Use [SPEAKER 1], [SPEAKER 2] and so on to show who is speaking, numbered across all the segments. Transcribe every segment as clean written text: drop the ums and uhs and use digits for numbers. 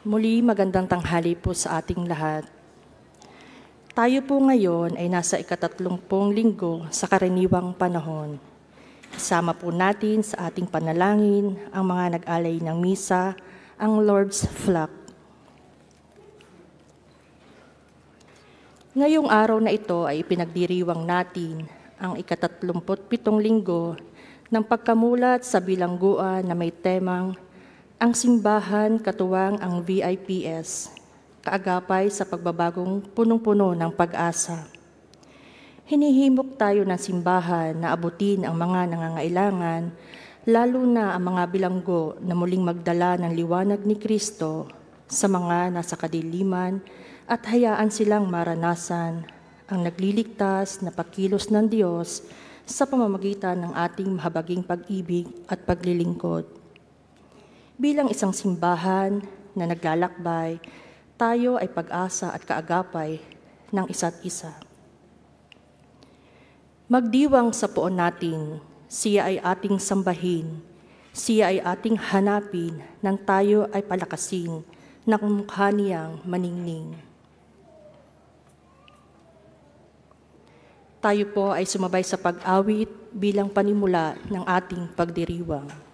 [SPEAKER 1] Muli magandang tanghali po sa ating lahat. Tayo po ngayon ay nasa ika-30 linggo sa karaniwang panahon. Isama po natin sa ating panalangin ang mga nag-alay ng misa, ang Lord's Flock. Ngayong araw na ito ay pinagdiriwang natin ang ika-37 linggo ng pagkamulat sa bilangguan na may temang ang simbahan katuwang ang VIPS, kaagapay sa pagbabagong punong-puno ng pag-asa. Hinihimok tayo ng simbahan na abutin ang mga nangangailangan, lalo na ang mga bilanggo na muling magdala ng liwanag ni Kristo sa mga nasa kadiliman at hayaan silang maranasan ang nagliligtas na pagkilos ng Diyos sa pamamagitan ng ating mahabaging pag-ibig at paglilingkod. Bilang isang simbahan na naglalakbay, tayo ay pag-asa at kaagapay ng isa't isa. Magdiwang sa poon natin, siya ay ating sambahin, siya ay ating hanapin nang tayo ay palakasin ng mukha niyang maningning. Tayo po ay sumabay sa pag-awit bilang panimula ng ating pagdiriwang.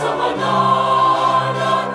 [SPEAKER 2] Sa banal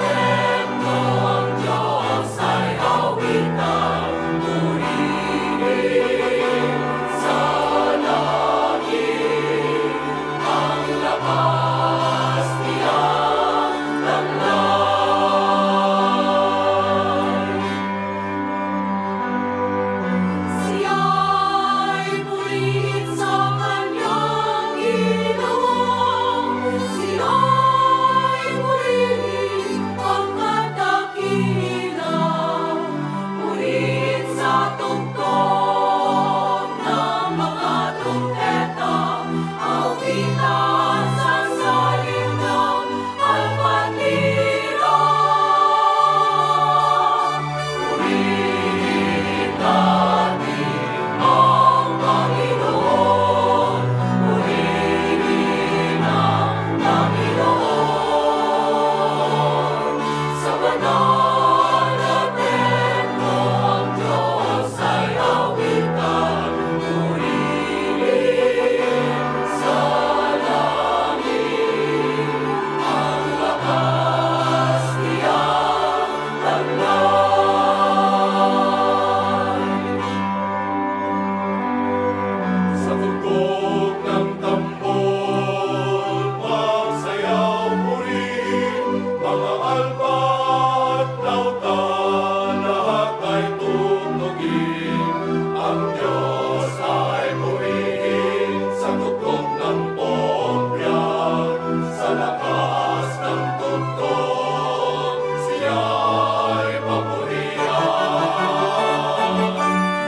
[SPEAKER 2] mga alpat, lautan, lahat ay tutugin. Ang Diyos ay purihin sa tuktok ng pogbiyak, sa lakas ng tugtog, siya'y papurihan.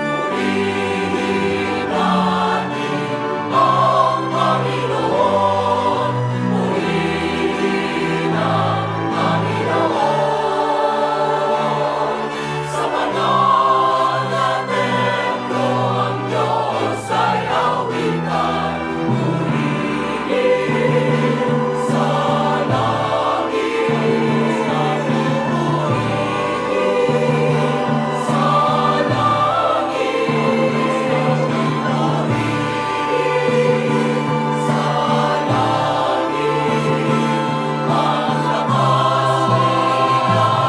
[SPEAKER 2] Purihin natin ang Panginoon, purihin ang Panginoon. Sa banal na templo ang Diyos ay awitan, purihin sa langit natin, purihin sa langit natin, purihin sa langit, ang lakas niya'y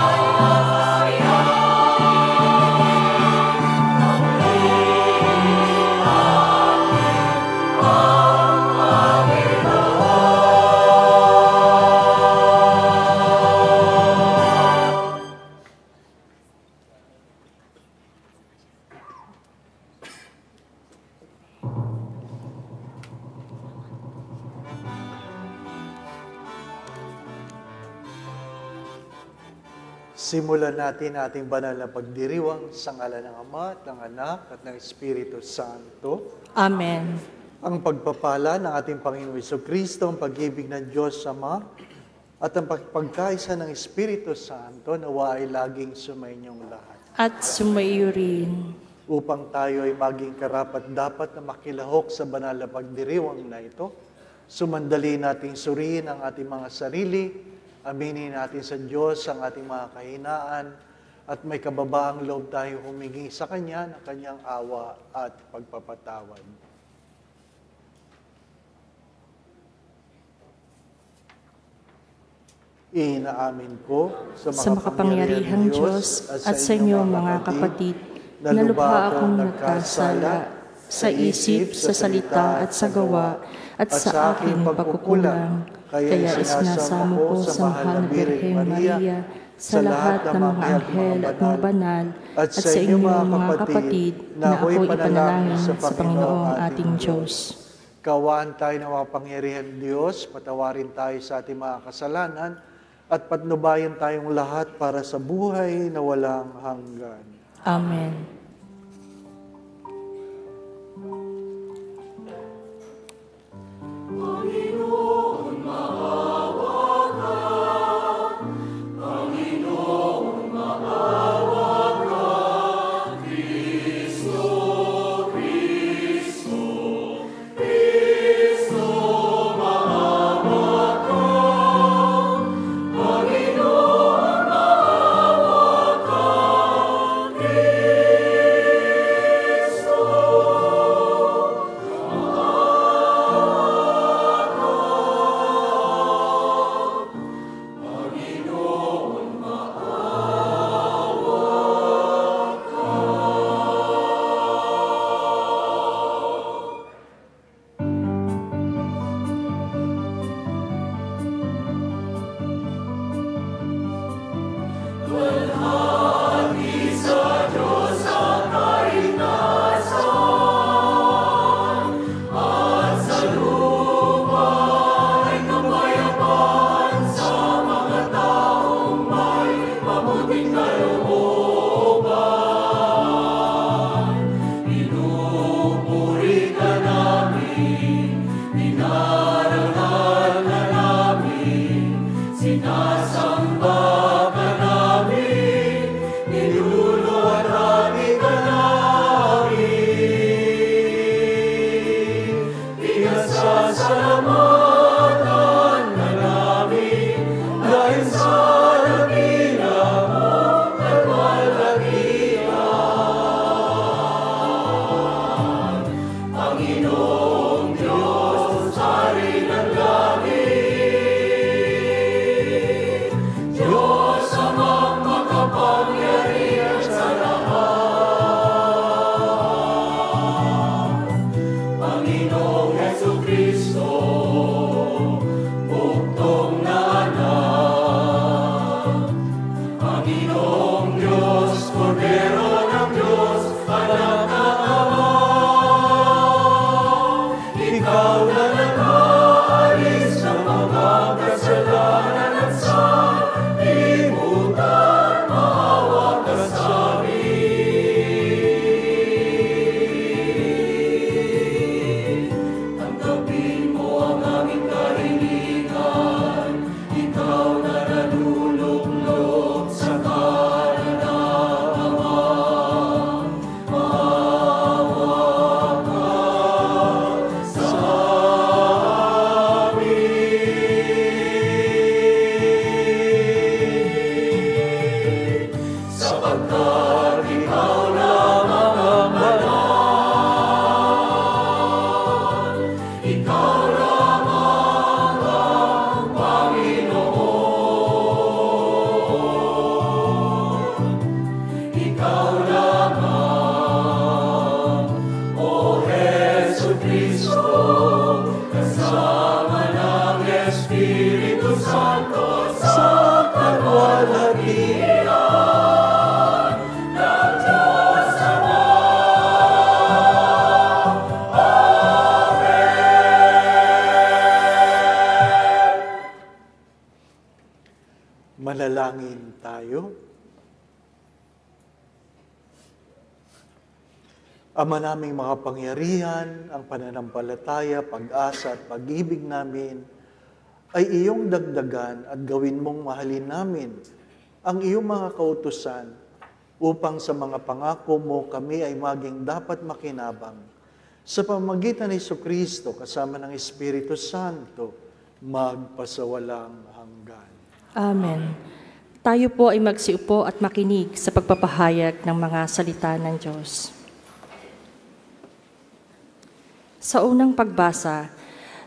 [SPEAKER 3] Simulan natin ating banal na pagdiriwang sa ngalan ng Ama, at ng Anak, at ng Espiritu Santo.
[SPEAKER 1] Amen.
[SPEAKER 3] Ang pagpapala ng ating Panginoon Jesucristo, ang pag-ibig ng Diyos Ama, at ang pagkaisa ng Espiritu Santo, nawa ay laging sumainyong lahat.
[SPEAKER 1] At sumaiyo rin.
[SPEAKER 3] Upang tayo ay maging karapat-dapat na makilahok sa banal na pagdiriwang na ito, sumandali nating suriin ang ating mga sarili, aminin natin sa Diyos ang ating mga kahinaan, at may kababaang loob tayo humingi sa Kanya ng Kanyang awa at pagpapatawad. Inaamin ko
[SPEAKER 1] Sa makapangyarihang Diyos at sa inyo mga kapatid, na lubha akong nagkasala sa isip, sa salita at sa gawa, at sa aking pagkukulang. Kaya isinasamo ko sa mahal na Birheng Maria, sa lahat ng mga anghel at mga banal, at sa inyo mga kapatid, na ako'y ipanalangin sa Panginoong ating Diyos.
[SPEAKER 3] Kawaan tayo ng makapangyarihan Diyos, patawarin tayo sa ating mga kasalanan, at patnubayan tayong lahat para sa buhay na walang hanggan.
[SPEAKER 1] Amen.
[SPEAKER 2] Panginoon, maawa ka.
[SPEAKER 3] Manalangin tayo. Ama naming makapangyarihan, ang pananampalataya, pag-asa at pag-ibig namin ay iyong dagdagan at gawin mong mahalin namin ang iyong mga kautusan upang sa mga pangako mo kami ay maging dapat makinabang. Sa pamamagitan ni Jesucristo kasama ng Espiritu Santo, magpasawalang hanggan.
[SPEAKER 1] Amen. Tayo po ay magsiupo at makinig sa pagpapahayag ng mga salita ng Diyos. Sa unang pagbasa,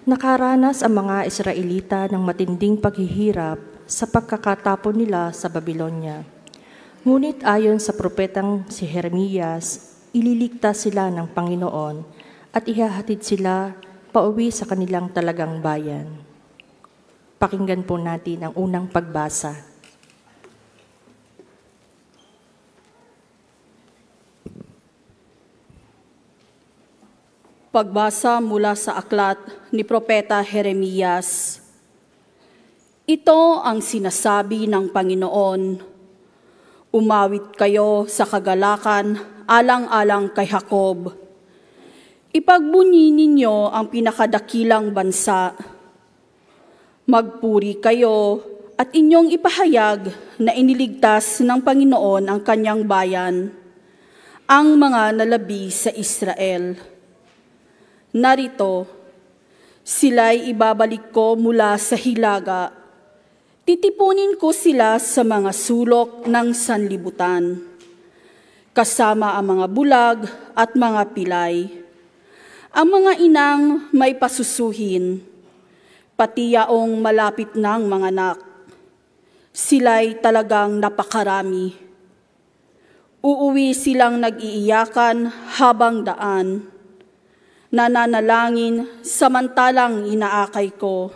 [SPEAKER 1] nakaranas ang mga Israelita ng matinding paghihirap sa pagkakatapon nila sa Babilonya. Ngunit ayon sa propetang si Jeremias, ililigtas sila ng Panginoon at ihahatid sila pauwi sa kanilang talagang bayan. Pakinggan po natin ang unang pagbasa.
[SPEAKER 4] Pagbasa mula sa aklat ni Propeta Jeremias. Ito ang sinasabi ng Panginoon. Umawit kayo sa kagalakan alang-alang kay Jacob. Ipagbunyi ninyo ang pinakadakilang bansa. Magpuri kayo at inyong ipahayag na iniligtas ng Panginoon ang kanyang bayan, ang mga nalabi sa Israel. Narito, sila'y ibabalik ko mula sa hilaga. Titipunin ko sila sa mga sulok ng sanlibutan, kasama ang mga bulag at mga pilay. Ang mga inang may pasusuhin, pati yaong malapit ng mga anak. Sila'y talagang napakarami. Uuwi silang nag-iiyakan habang daan. Nananalangin samantalang inaakay ko.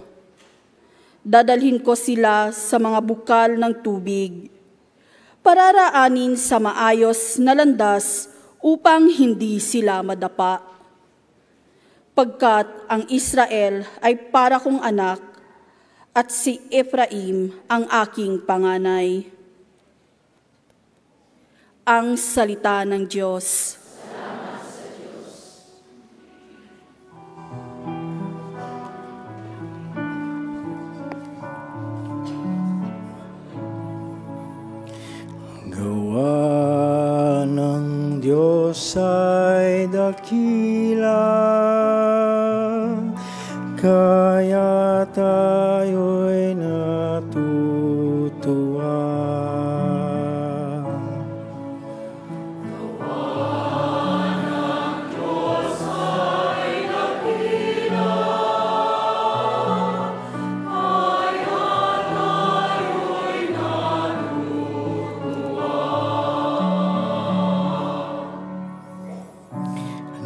[SPEAKER 4] Dadalhin ko sila sa mga bukal ng tubig, pararaanin sa maayos na landas upang hindi sila madapa. Pagkat ang Israel ay para kong anak at si Ephraim ang aking panganay. Ang salita ng Diyos.
[SPEAKER 5] Gawa ng Diyos ay dakila, kaya tayo'y natutuwa.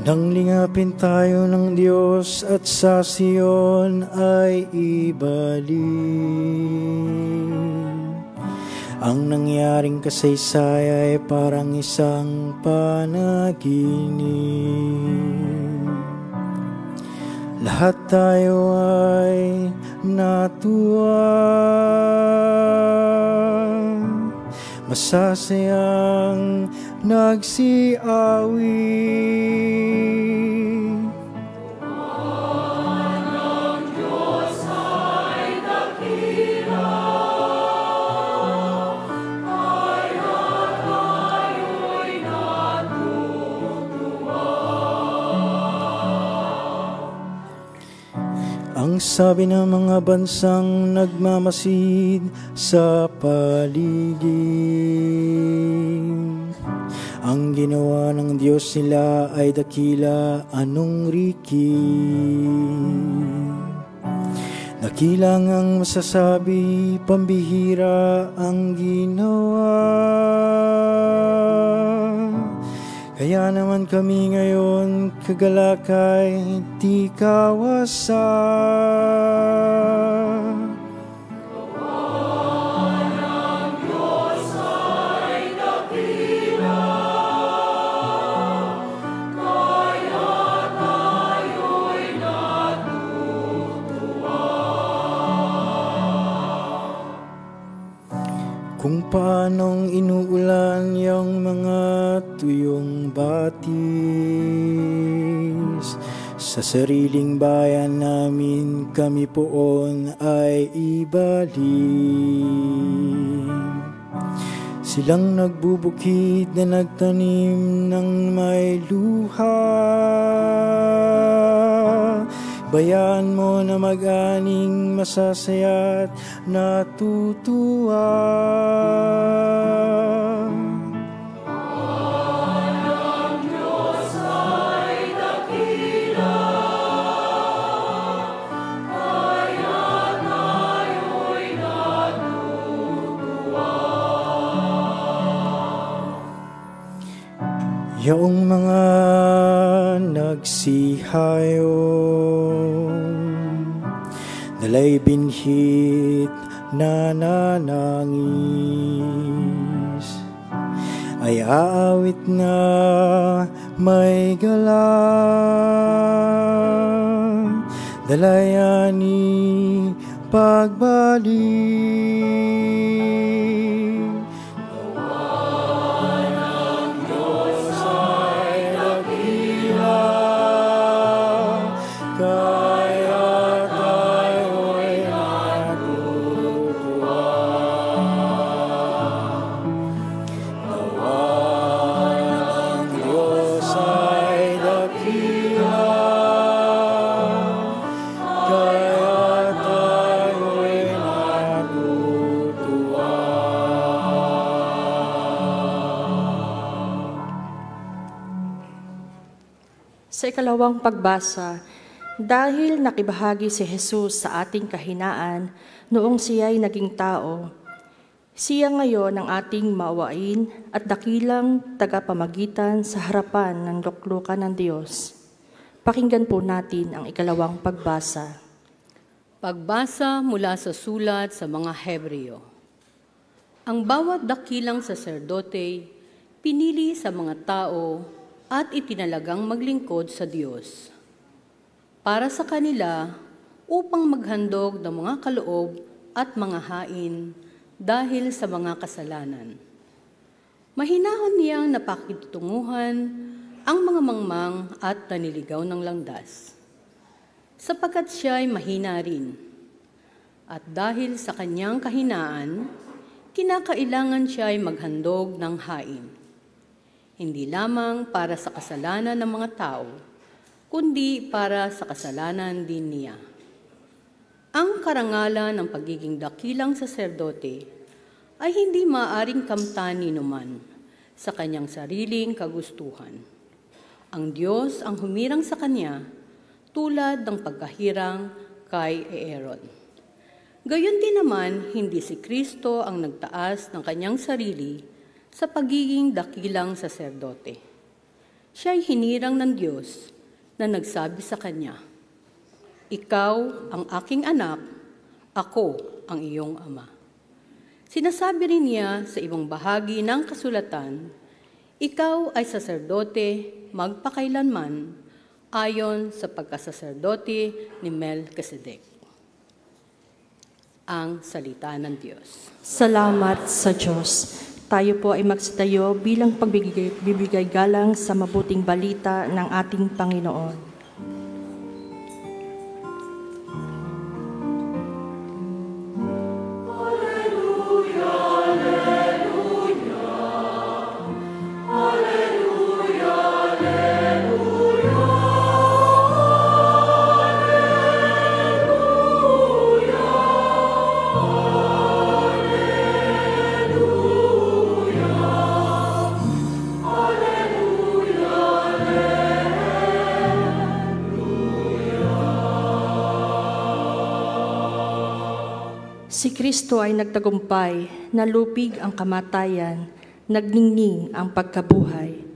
[SPEAKER 5] Nang lingapin tayo ng Diyos at sa Sion ay ibalik ang nangyaring kasaysay ay parang isang panaginip. Lahat tayo ay natuwa, masasayang nagsiawi. Ang sabi ng mga bansang nagmamasid sa paligid, ang ginawa ng Diyos nila ay dakila, anong riki. Dakila ngang masasabi, pambihira ang ginawa. Kaya naman kami ngayon, kagalakay, di kawasan. kung paanong inuulan yung mga tuyong batis. Sa sariling bayan namin kami poon ay ibalik. Silang nagbubukid na nagtanim ng may luha. Bayaan mo na mag-aning masasaya't natutuwa. Yaong mga nagsihayong dalay binhit na nanangis ay aawit na may galang dalayani pagbalik.
[SPEAKER 1] Sa ikalawang pagbasa, dahil nakibahagi si Jesus sa ating kahinaan noong siya'y naging tao, siya ngayon ang ating maawain at dakilang tagapamagitan sa harapan ng luklukan ng Diyos. Pakinggan po natin ang ikalawang pagbasa.
[SPEAKER 6] Pagbasa mula sa sulat sa mga Hebreo. Ang bawat dakilang saserdote pinili sa mga tao at itinalagang maglingkod sa Diyos. Para sa kanila, upang maghandog ng mga kaloob at mga hain dahil sa mga kasalanan. Mahinahon niyang napakitutunguhan ang mga mangmang at naniligaw ng landas, sapagkat siya'y mahina rin. At dahil sa kanyang kahinaan, kinakailangan siya'y maghandog ng hain. Hindi lamang para sa kasalanan ng mga tao, kundi para sa kasalanan din niya. Ang karangalan ng pagiging dakilang saserdote ay hindi maaaring kamtan ni numan sa kanyang sariling kagustuhan. Ang Diyos ang humirang sa kanya tulad ng pagkahirang kay Aaron. Gayon din naman, hindi si Kristo ang nagtaas ng kanyang sarili sa pagiging dakilang saserdote. Siya'y hinirang ng Diyos na nagsabi sa kanya, "Ikaw ang aking anak, ako ang iyong ama." Sinasabi rin niya sa ibang bahagi ng kasulatan, "Ikaw ay saserdote magpakailanman ayon sa pagkasaserdote ni Melchizedek." Ang salita ng Diyos.
[SPEAKER 1] Salamat sa Diyos. Tayo po ay magsitayo bilang pagbibigay galang sa mabuting balita ng ating Panginoon. Si Kristo ay nagtagumpay, nalupig ang kamatayan, nagningning ang pagkabuhay.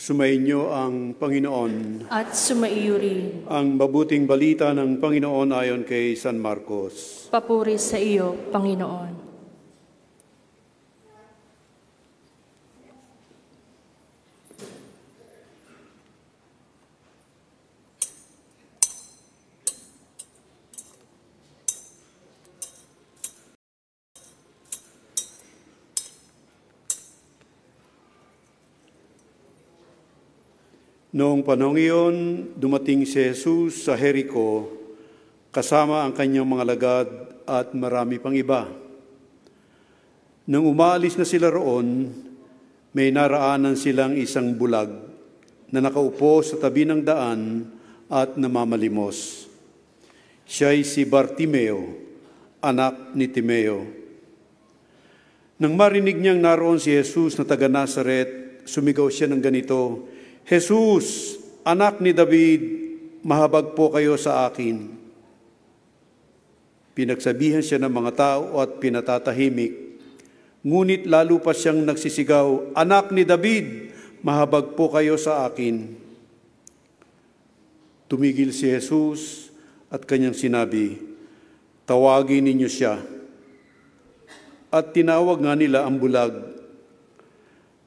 [SPEAKER 7] Sumainyo ang Panginoon.
[SPEAKER 1] At sumaiyo rin.
[SPEAKER 7] Ang mabuting balita ng Panginoon ayon kay San Marcos.
[SPEAKER 1] Papuri sa iyo, Panginoon.
[SPEAKER 7] Noong panahong iyon, dumating si Jesus sa Jericho kasama ang kanyang mga lagad at marami pang iba. Nang umaalis na sila roon, may naraanan silang isang bulag na nakaupo sa tabi ng daan at namamalimos. Siya'y si Bartimeo, anak ni Timeo. Nang marinig niyang naroon si Jesus na taga Nazaret, sumigaw siya ng ganito, Jesus, anak ni David, mahabag po kayo sa akin. Pinagsabihan siya ng mga tao at pinatatahimik. Ngunit lalo pa siyang nagsisigaw, anak ni David, mahabag po kayo sa akin. Tumigil si Jesus at kanyang sinabi, tawagin ninyo siya. At tinawag nga nila ang bulag.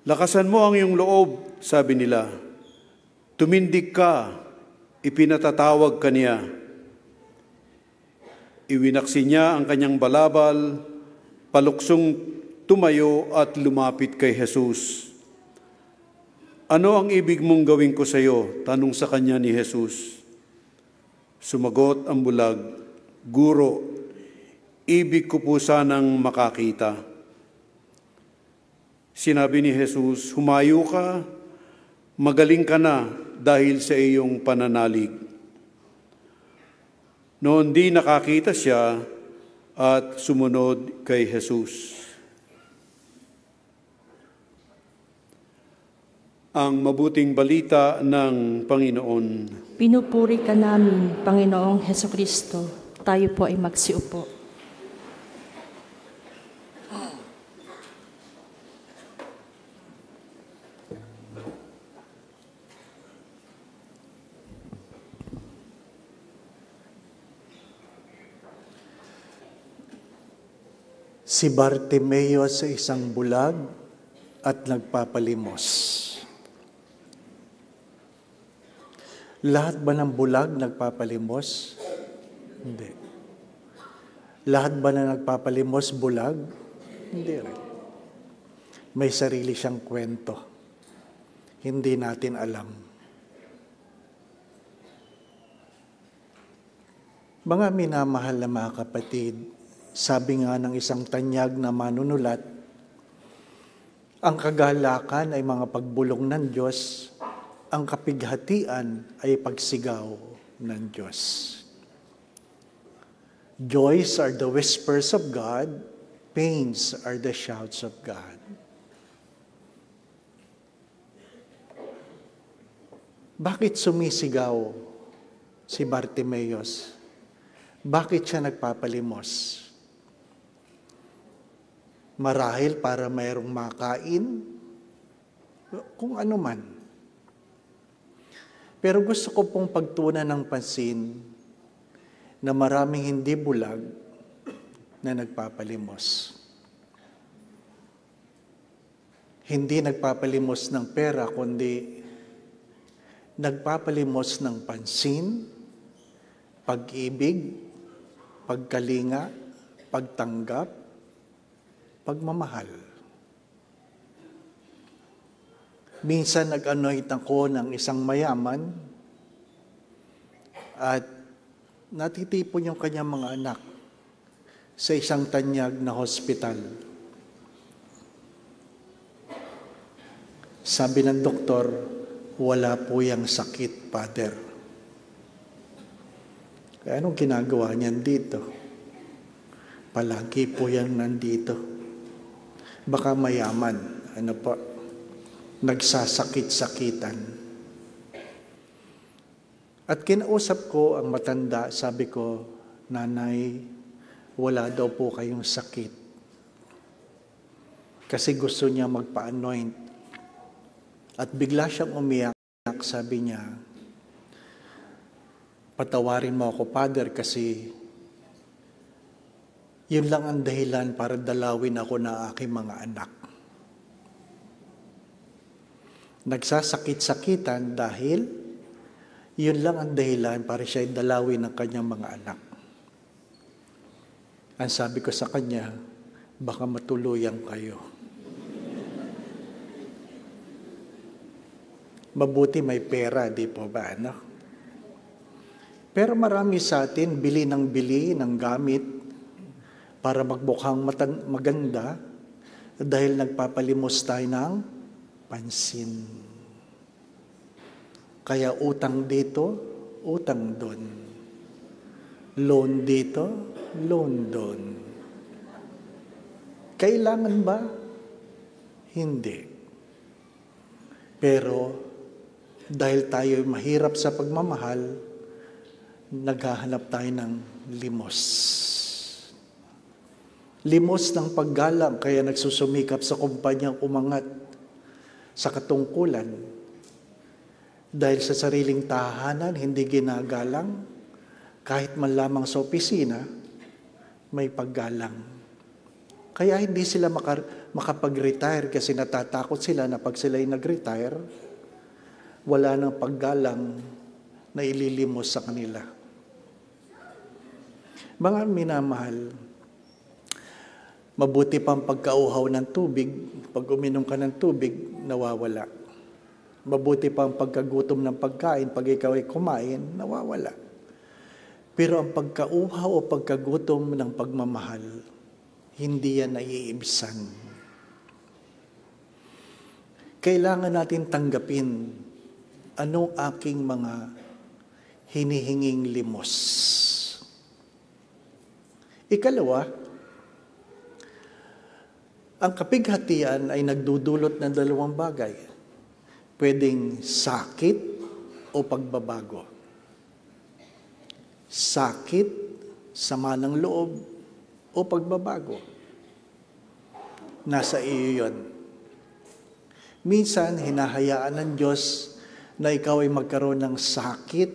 [SPEAKER 7] Lakasan mo ang iyong loob, sabi nila. Tumindig ka, ipinatatawag ka niya. Iwinaksi niya ang kanyang balabal, paluksong tumayo at lumapit kay Jesus. Ano ang ibig mong gawin ko sa iyo? Tanong sa kanya ni Jesus. Sumagot ang bulag, Guro, ibig ko po sanang makakita. Sinabi ni Jesus, humayo ka, magaling ka na dahil sa iyong pananalig. Noon di nakakita siya at sumunod kay Jesus. Ang mabuting balita ng Panginoon.
[SPEAKER 1] Pinupuri ka namin, Panginoong Hesukristo. Tayo po ay magsiupo.
[SPEAKER 3] Si Bartimeo sa isang bulag at nagpapalimos. Lahat ba ng bulag nagpapalimos? Hindi. Lahat ba na nagpapalimos bulag? Hindi rin. May sarili siyang kwento. Hindi natin alam. Mga minamahal na mga kapatid, sabi nga ng isang tanyag na manunulat, ang kagalakan ay mga pagbulong ng Diyos, ang kapighatian ay pagsigaw ng Diyos. Joys are the whispers of God, pains are the shouts of God. Bakit sumisigaw si Bartimeos? Bakit siya nagpapalimos? Marahil para mayroong makain, kung ano man. Pero gusto ko pong pagtuunan ng pansin na maraming hindi bulag na nagpapalimos. Hindi nagpapalimos ng pera, kundi nagpapalimos ng pansin, pag-ibig, pagkalinga, pagtanggap, pagmamahal. Minsan nag-anoint ako ng isang mayaman at natitipon yung kanyang mga anak sa isang tanyag na hospital. Sabi ng doktor, wala po yung sakit, Father. Kaya anong ginagawa niyan dito? Palagi po yan nandito. Baka mayaman, nagsasakit-sakitan. At kinausap ko ang matanda, sabi ko, Nanay, wala daw po kayong sakit. Kasi gusto niya magpa-anoint. At bigla siyang umiyak, sabi niya, patawarin mo ako, Father, kasi yun lang ang dahilan para dalawin ako ng aking mga anak. Nagsasakit-sakitan dahil yun lang ang dahilan para siya dalawin ng kanyang mga anak. Ang sabi ko sa kanya, baka matuluyan kayo. Mabuti may pera, di po ba, ano? Pero marami sa atin, bili ng gamit para magmukhang maganda dahil nagpapalimos tayo ng pansin. Kaya utang dito, utang doon. Loan dito, loan doon. Kailangan ba? Hindi. Pero dahil tayo mahirap sa pagmamahal, naghahanap tayo ng limos. Limos ng paggalang, kaya nagsusumikap sa kumpanyang umangat sa katungkulan. Dahil sa sariling tahanan, hindi ginagalang, kahit man lamang sa opisina, may paggalang. Kaya hindi sila makapag-retire kasi natatakot sila na pag sila'y nag-retire, wala nang paggalang na ililimos sa kanila. Mga minamahal, mabuti pang pagkauhaw ng tubig, pag uminom ka ng tubig, nawawala. Mabuti pang pagkagutom ng pagkain, pag ikaw ay kumain, nawawala. Pero ang pagkauhaw o pagkagutom ng pagmamahal, hindi yan naiibsan. Kailangan natin tanggapin anong aking mga hinihinging limos. Ikalawa, ang kapighatian ay nagdudulot ng dalawang bagay. Pwedeng sakit o pagbabago. Sakit, sama ng loob, o pagbabago. Nasa iyo yun. Minsan, hinahayaan ng Diyos na ikaw ay magkaroon ng sakit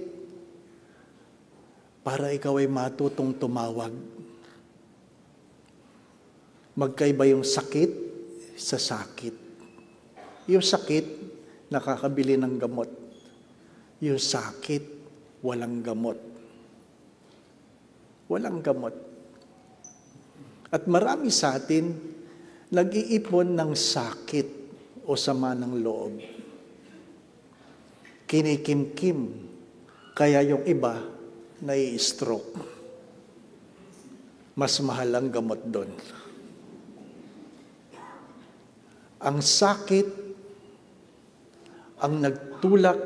[SPEAKER 3] para ikaw ay matutong tumawag. Magkaiba yung sakit sa sakit. Yung sakit, nakakabili ng gamot. Yung sakit, walang gamot. Walang gamot. At marami sa atin, nag-iipon ng sakit o sama ng loob. Kinikimkim, kaya yung iba, nai-stroke. Mas mahal ang gamot doon. Ang sakit ang nagtulak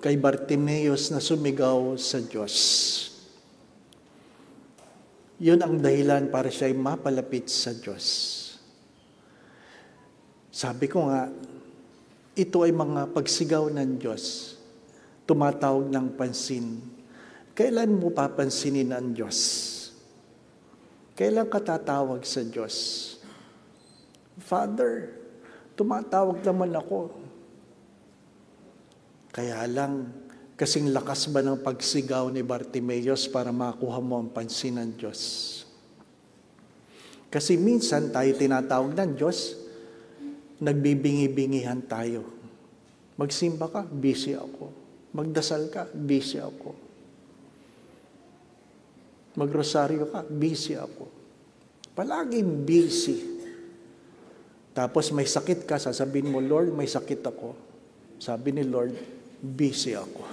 [SPEAKER 3] kay Bartimeus na sumigaw sa Diyos. Yun ang dahilan para siya'y mapalapit sa Diyos. Sabi ko nga, ito ay mga pagsigaw ng Diyos, tumatawag ng pansin. Kailan mo papansinin ang Diyos? Kailan ka tatawag sa Diyos? Father, tumatawag naman ako. Kaya lang, kasing lakas ba ng pagsigaw ni Bartimeus para makuha mo ang pansin ng Diyos? Kasi minsan tayo tinatawag ng Diyos, nagbibingi-bingihan tayo. Magsimba ka, busy ako. Magdasal ka, busy ako. Magrosaryo ka, busy ako. Palaging busy. Tapos may sakit ka, sasabihin mo, Lord, may sakit ako. Sabi ni Lord, busy ako.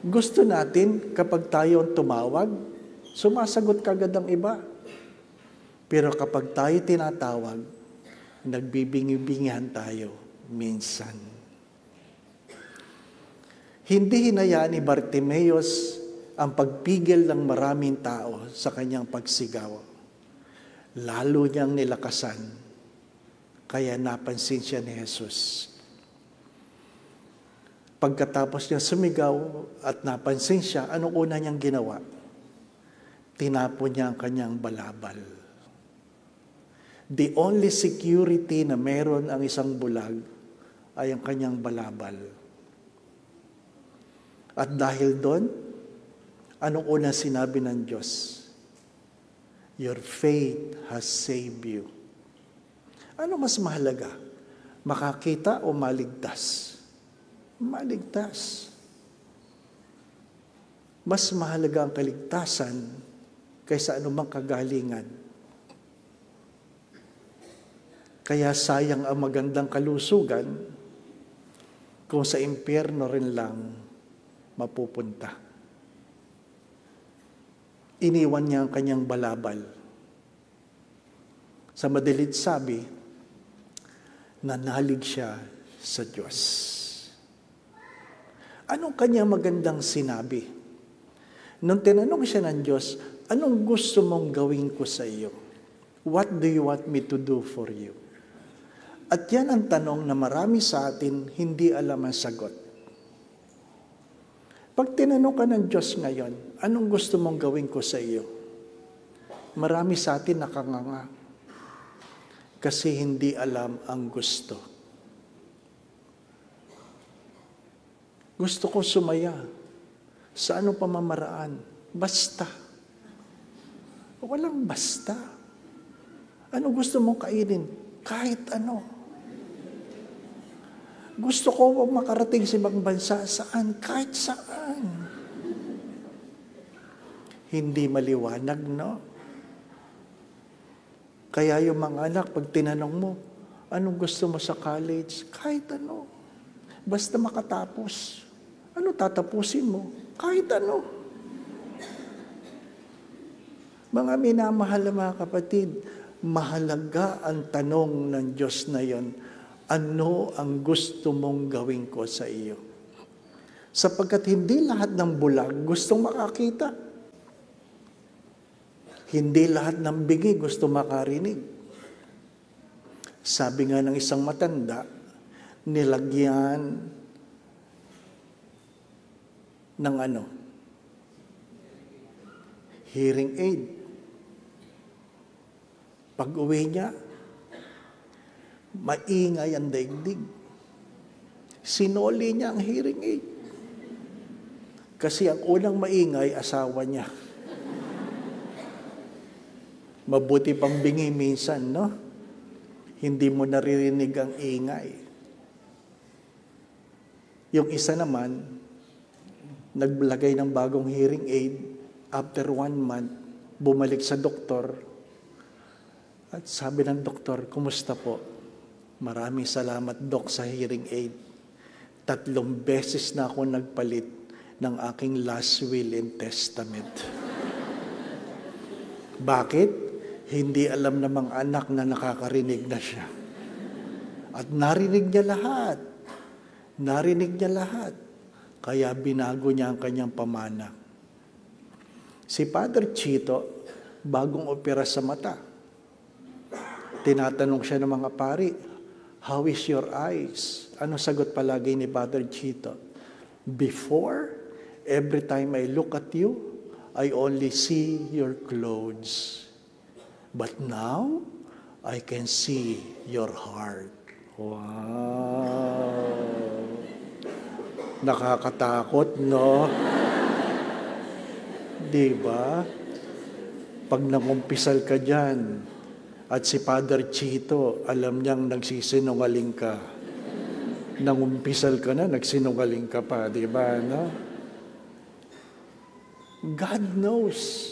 [SPEAKER 3] Gusto natin, kapag tayo ang tumawag, sumasagot kagad ang iba. Pero kapag tayo tinatawag, nagbibingi-bingihan tayo minsan. Hindi hinayaan ni Bartimeus ang pagpigil ng maraming tao sa kanyang pagsigaw. Lalo niyang nilakasan, kaya napansin siya ni Jesus. Pagkatapos niya sumigaw at napansin siya, anong una niyang ginawa? Tinapon niya ang kanyang balabal. The only security na meron ang isang bulag ay ang kanyang balabal. At dahil doon, anong una sinabi ng Diyos? Your faith has saved you. Ano mas mahalaga? Makakita o maligtas? Maligtas. Mas mahalaga ang kaligtasan kaysa anumang kagalingan. Kaya sayang ang magandang kalusugan kung sa impyerno rin lang mapupunta. Iniwan niya ang kanyang balabal. Sa madalit sabi, nanalig siya sa Diyos. Anong kanyang magandang sinabi? Nung tinanong siya ng Diyos, anong gusto mong gawin ko sa iyo? What do you want me to do for you? At yan ang tanong na marami sa atin hindi alam ang sagot. Pag tinanong ka ng Diyos ngayon, anong gusto mong gawin ko sa iyo? Marami sa atin nakanganga kasi hindi alam ang gusto. Gusto ko sumaya sa anong pamamaraan. Basta. Walang basta. Ano gusto mong kainin? Kahit ano. Gusto ko makarating sa ibang bansa. Saan? Kahit saan. Hindi maliwanag, no? Kaya yung mga anak, pag tinanong mo, anong gusto mo sa college? Kahit ano. Basta makatapos. Ano tatapusin mo? Kahit ano. Mga minamahal na mga kapatid, mahalaga ang tanong ng Diyos na yon. Ano ang gusto mong gawin ko sa iyo? Sapagkat hindi lahat ng bulag gustong makakita. Hindi lahat ng bingi gusto makarinig. Sabi nga ng isang matanda, nilagyan ng hearing aid. Pag-uwi niya, maingay ang daigdig. Sinoli niya ang hearing aid. Kasi ang unang maingay, asawa niya. Mabuti pang bingi minsan, no? Hindi mo naririnig ang ingay. Yung isa naman, naglagay ng bagong hearing aid, after 1 month, bumalik sa doktor, at sabi ng doktor, kumusta po? Maraming salamat, Dok, sa hearing aid. 3 beses na ako nagpalit ng aking last will and testament. Bakit? Hindi alam ng mga anak na nakakarinig na siya. At narinig niya lahat. Narinig niya lahat. Kaya binago niya ang kanyang pamana. Si Father Chito, bagong opera sa mata. Tinatanong siya ng mga pari, how is your eyes? Ano sagot palagi ni Father Chito? Before, every time I look at you, I only see your clothes. But now, I can see your heart. Wow! Nakakatakot, no? Diba? Pag nangumpisal ka dyan, at si Father Chito, alam niyang nagsisinungaling ka. Nangumpisal ka na, nagsinungaling ka pa, diba, no? God knows.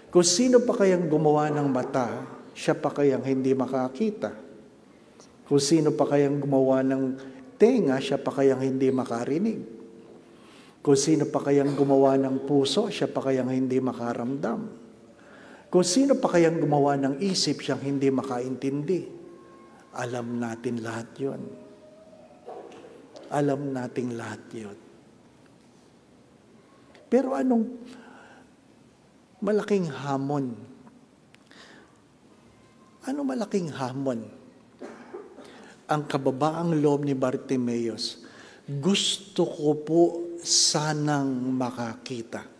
[SPEAKER 3] Kung sino pa kayang gumawa ng mata, siya pa kayang hindi makakita. Kung sino pa kayang gumawa ng tenga, siya pa kayang hindi makarinig. Kung sino pa kayang gumawa ng puso, siya pa kayang hindi makaramdam. Kung sino pa kayang gumawa ng isip, siyang hindi makaintindi. Alam natin lahat yun. Alam natin lahat yun. Pero anong malaking hamon? Ano malaking hamon? Ang kababaang loob ni Bartimeus, gusto ko po sanang makakita.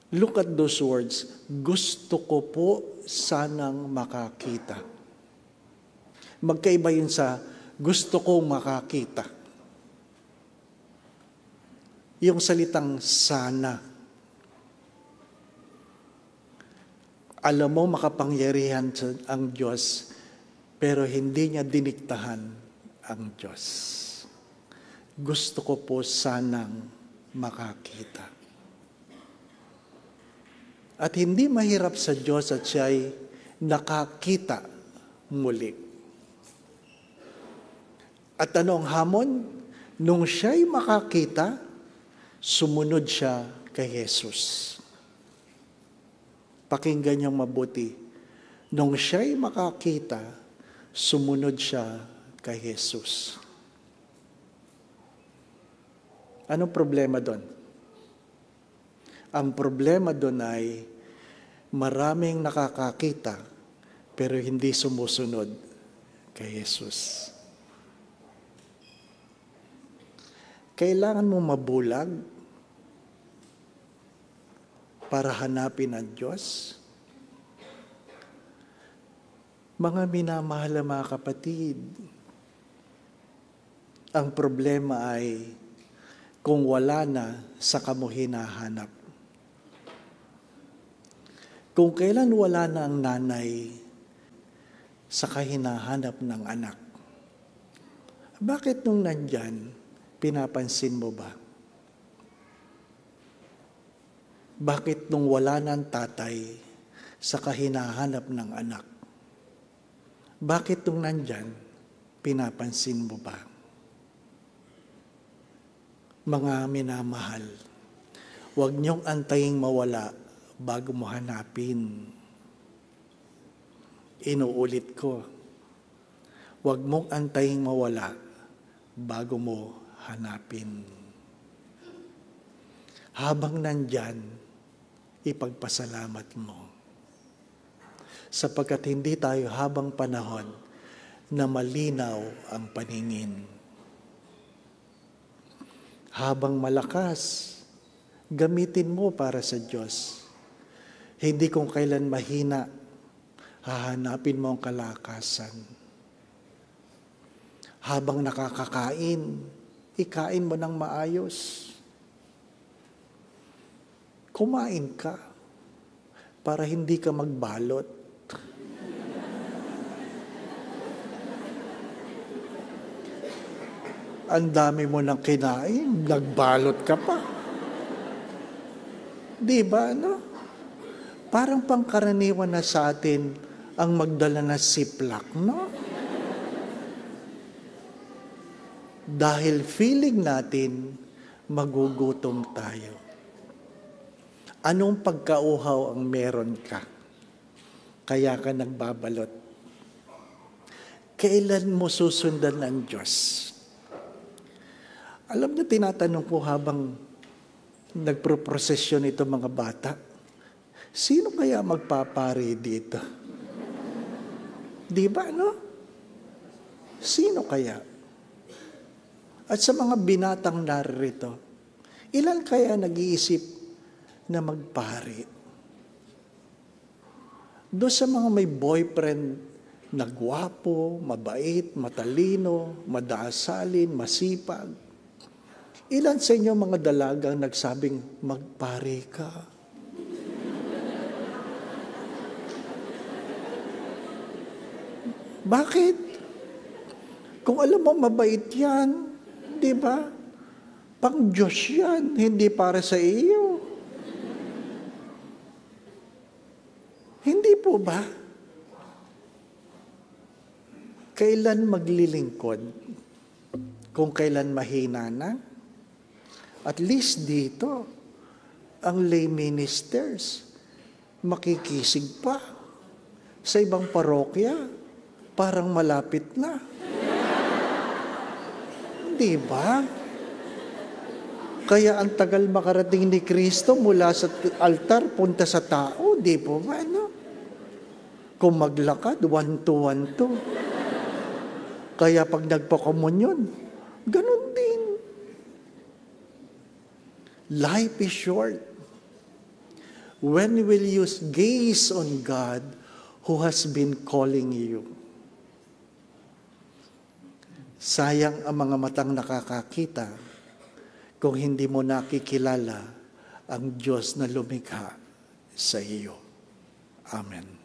[SPEAKER 3] Look at those words. Gusto ko po sanang makakita. Magkaiba yun sa gusto kong makakita. Yung salitang sana. Alam mo, makapangyarihan ang Diyos, pero hindi niya diniktahan ang Diyos. Gusto ko po sanang makakita. At hindi mahirap sa Diyos at siya'y nakakita muli. At ano ang hamon? Nung siya'y makakita, sumunod siya kay Jesus. Pakinggan niyong mabuti. Nung siya'y makakita, sumunod siya kay Jesus. Anong problema doon? Ang problema doon ay maraming nakakakita pero hindi sumusunod kay Jesus. Kailangan mo mabulag para hanapin ang Diyos. Mga minamahal na mga kapatid, ang problema ay kung wala na, saka mo hinahanap. Kung kailan wala na ang nanay, saka hinahanap ng anak. Bakit nung nandyan, pinapansin mo ba? Bakit nung wala na ang tatay, saka hinahanap ng anak? Bakit nung nandyan, pinapansin mo ba? Mga minamahal, huwag niyong antaying mawala bago mo hanapin. Inuulit ko, huwag mong antaying mawala bago mo hanapin. Habang nandyan, ipagpasalamat mo. Sapagkat hindi tayo habang panahon na malinaw ang paningin. Habang malakas, gamitin mo para sa Diyos. Hindi kung kailan mahina, hahanapin mo ang kalakasan. Habang nakakakain, ikain mo ng maayos. Kumain ka para hindi ka magbalot. Ang dami mo nang kinain, nagbalot ka pa. Di ba, no? Parang pangkaraniwan na sa atin ang magdala na siplak, no? Dahil feeling natin, magugutom tayo. Anong pagkauhaw ang meron ka? Kaya ka nagbabalot. Kailan mo susundan ang Diyos? Alam niyo, tinatanong ko habang nagproprosesyon ito mga bata, sino kaya magpapari dito? Di ba, no? Sino kaya? At sa mga binatang narito, ilan kaya nag-iisip na magpari? Doon sa mga may boyfriend na gwapo, mabait, matalino, madaasalin, masipag, ilan sa inyo mga dalagang nagsabing magpari ka? Bakit? Kung alam mo mabait yan, di ba? Pang Diyos yan, hindi para sa iyo. Hindi po ba? Kailan maglilingkod? Kung kailan mahina na? At least dito, ang lay ministers, makikisig pa. Sa ibang parokya, parang malapit na. Di ba? Kaya ang tagal makarating ni Kristo mula sa altar, punta sa tao, di po ba? No? Kung maglakad, 1-2. Kaya pag nagpakomunyon, ganun din. Life is short. When will you gaze on God who has been calling you? Sayang ang mga matang nakakakita kung hindi mo nakikilala ang Diyos na lumikha sa iyo. Amen.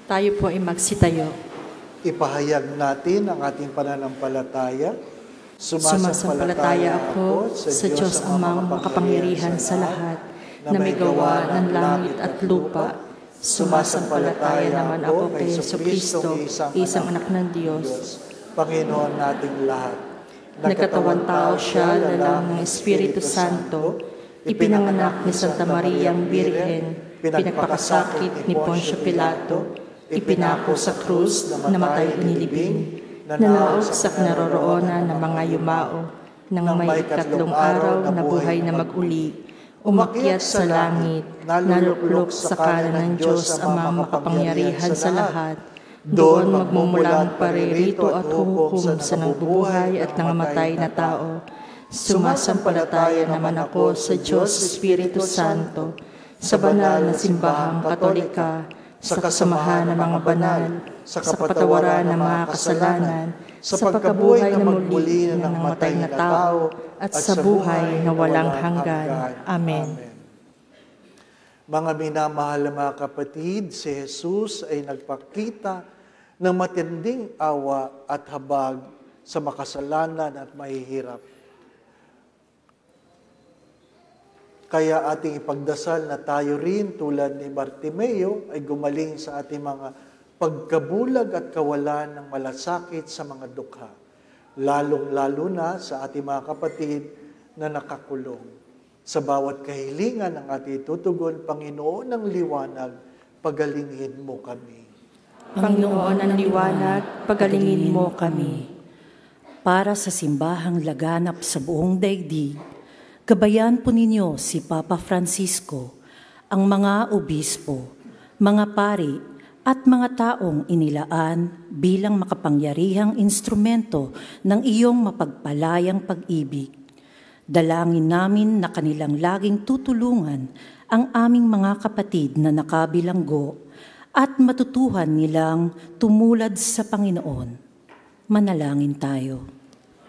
[SPEAKER 1] Tayo po ay magsitayo.
[SPEAKER 3] Ipahayag natin ang ating pananampalataya.
[SPEAKER 1] Sumasampalataya ako sa Diyos Amang makapangyarihan sa lahat, na may gawa ng langit at lupa. Sumasampalataya naman ako kay Jesucristo, isang anak ng Diyos,
[SPEAKER 3] Panginoon nating lahat.
[SPEAKER 1] nagkatawang tao siya, lalang ng Espiritu Santo, ipinanganak ni Santa Maria ang Birhen, pinagpakasakit ni Poncio Pilato, ipinako sa krus, namatay inilibing, nananaog sa kinaroroonan ng mga yumao, nang may ikatlong araw na buhay na mag-uli, umakyat sa langit, naluklok sa kanan ng Diyos Amang makapangyarihan sa lahat, doon magmumulang paririto at huhukom sa nangbubuhay at nangamatay na tao. Sumasampalataya naman ako sa Diyos Espiritu Santo, sa banal na simbahang Katolika, sa kasamahan ng mga banal, sa kapatawaran ng mga kasalanan, sa pagkabuhay na muli ng namatay na tao, at sa buhay na walang hanggan. Amen.
[SPEAKER 3] Mga minamahal na mga kapatid, si Jesus ay nagpakita ng matinding awa at habag sa makasalanan at mahihirap. Kaya ating ipagdasal na tayo rin tulad ni Bartimeo ay gumaling sa ating mga pagkabulag at kawalan ng malasakit sa mga dukha, lalong-lalo na sa ating mga kapatid na nakakulong. Sa bawat kahilingan ng ating tutugon, Panginoon ng liwanag, pagalingin mo kami.
[SPEAKER 1] Panginoon ng liwanag, pagalingin mo kami.
[SPEAKER 8] Para sa simbahang laganap sa buong daigdig, gabayan po ninyo si Papa Francisco, ang mga obispo, mga pari, at mga taong inilaan bilang makapangyarihang instrumento ng iyong mapagpalayang pag-ibig. Dalangin namin na kanilang laging tutulungan ang aming mga kapatid na nakabilanggo at matutuhan nilang tumulad sa Panginoon. Manalangin tayo.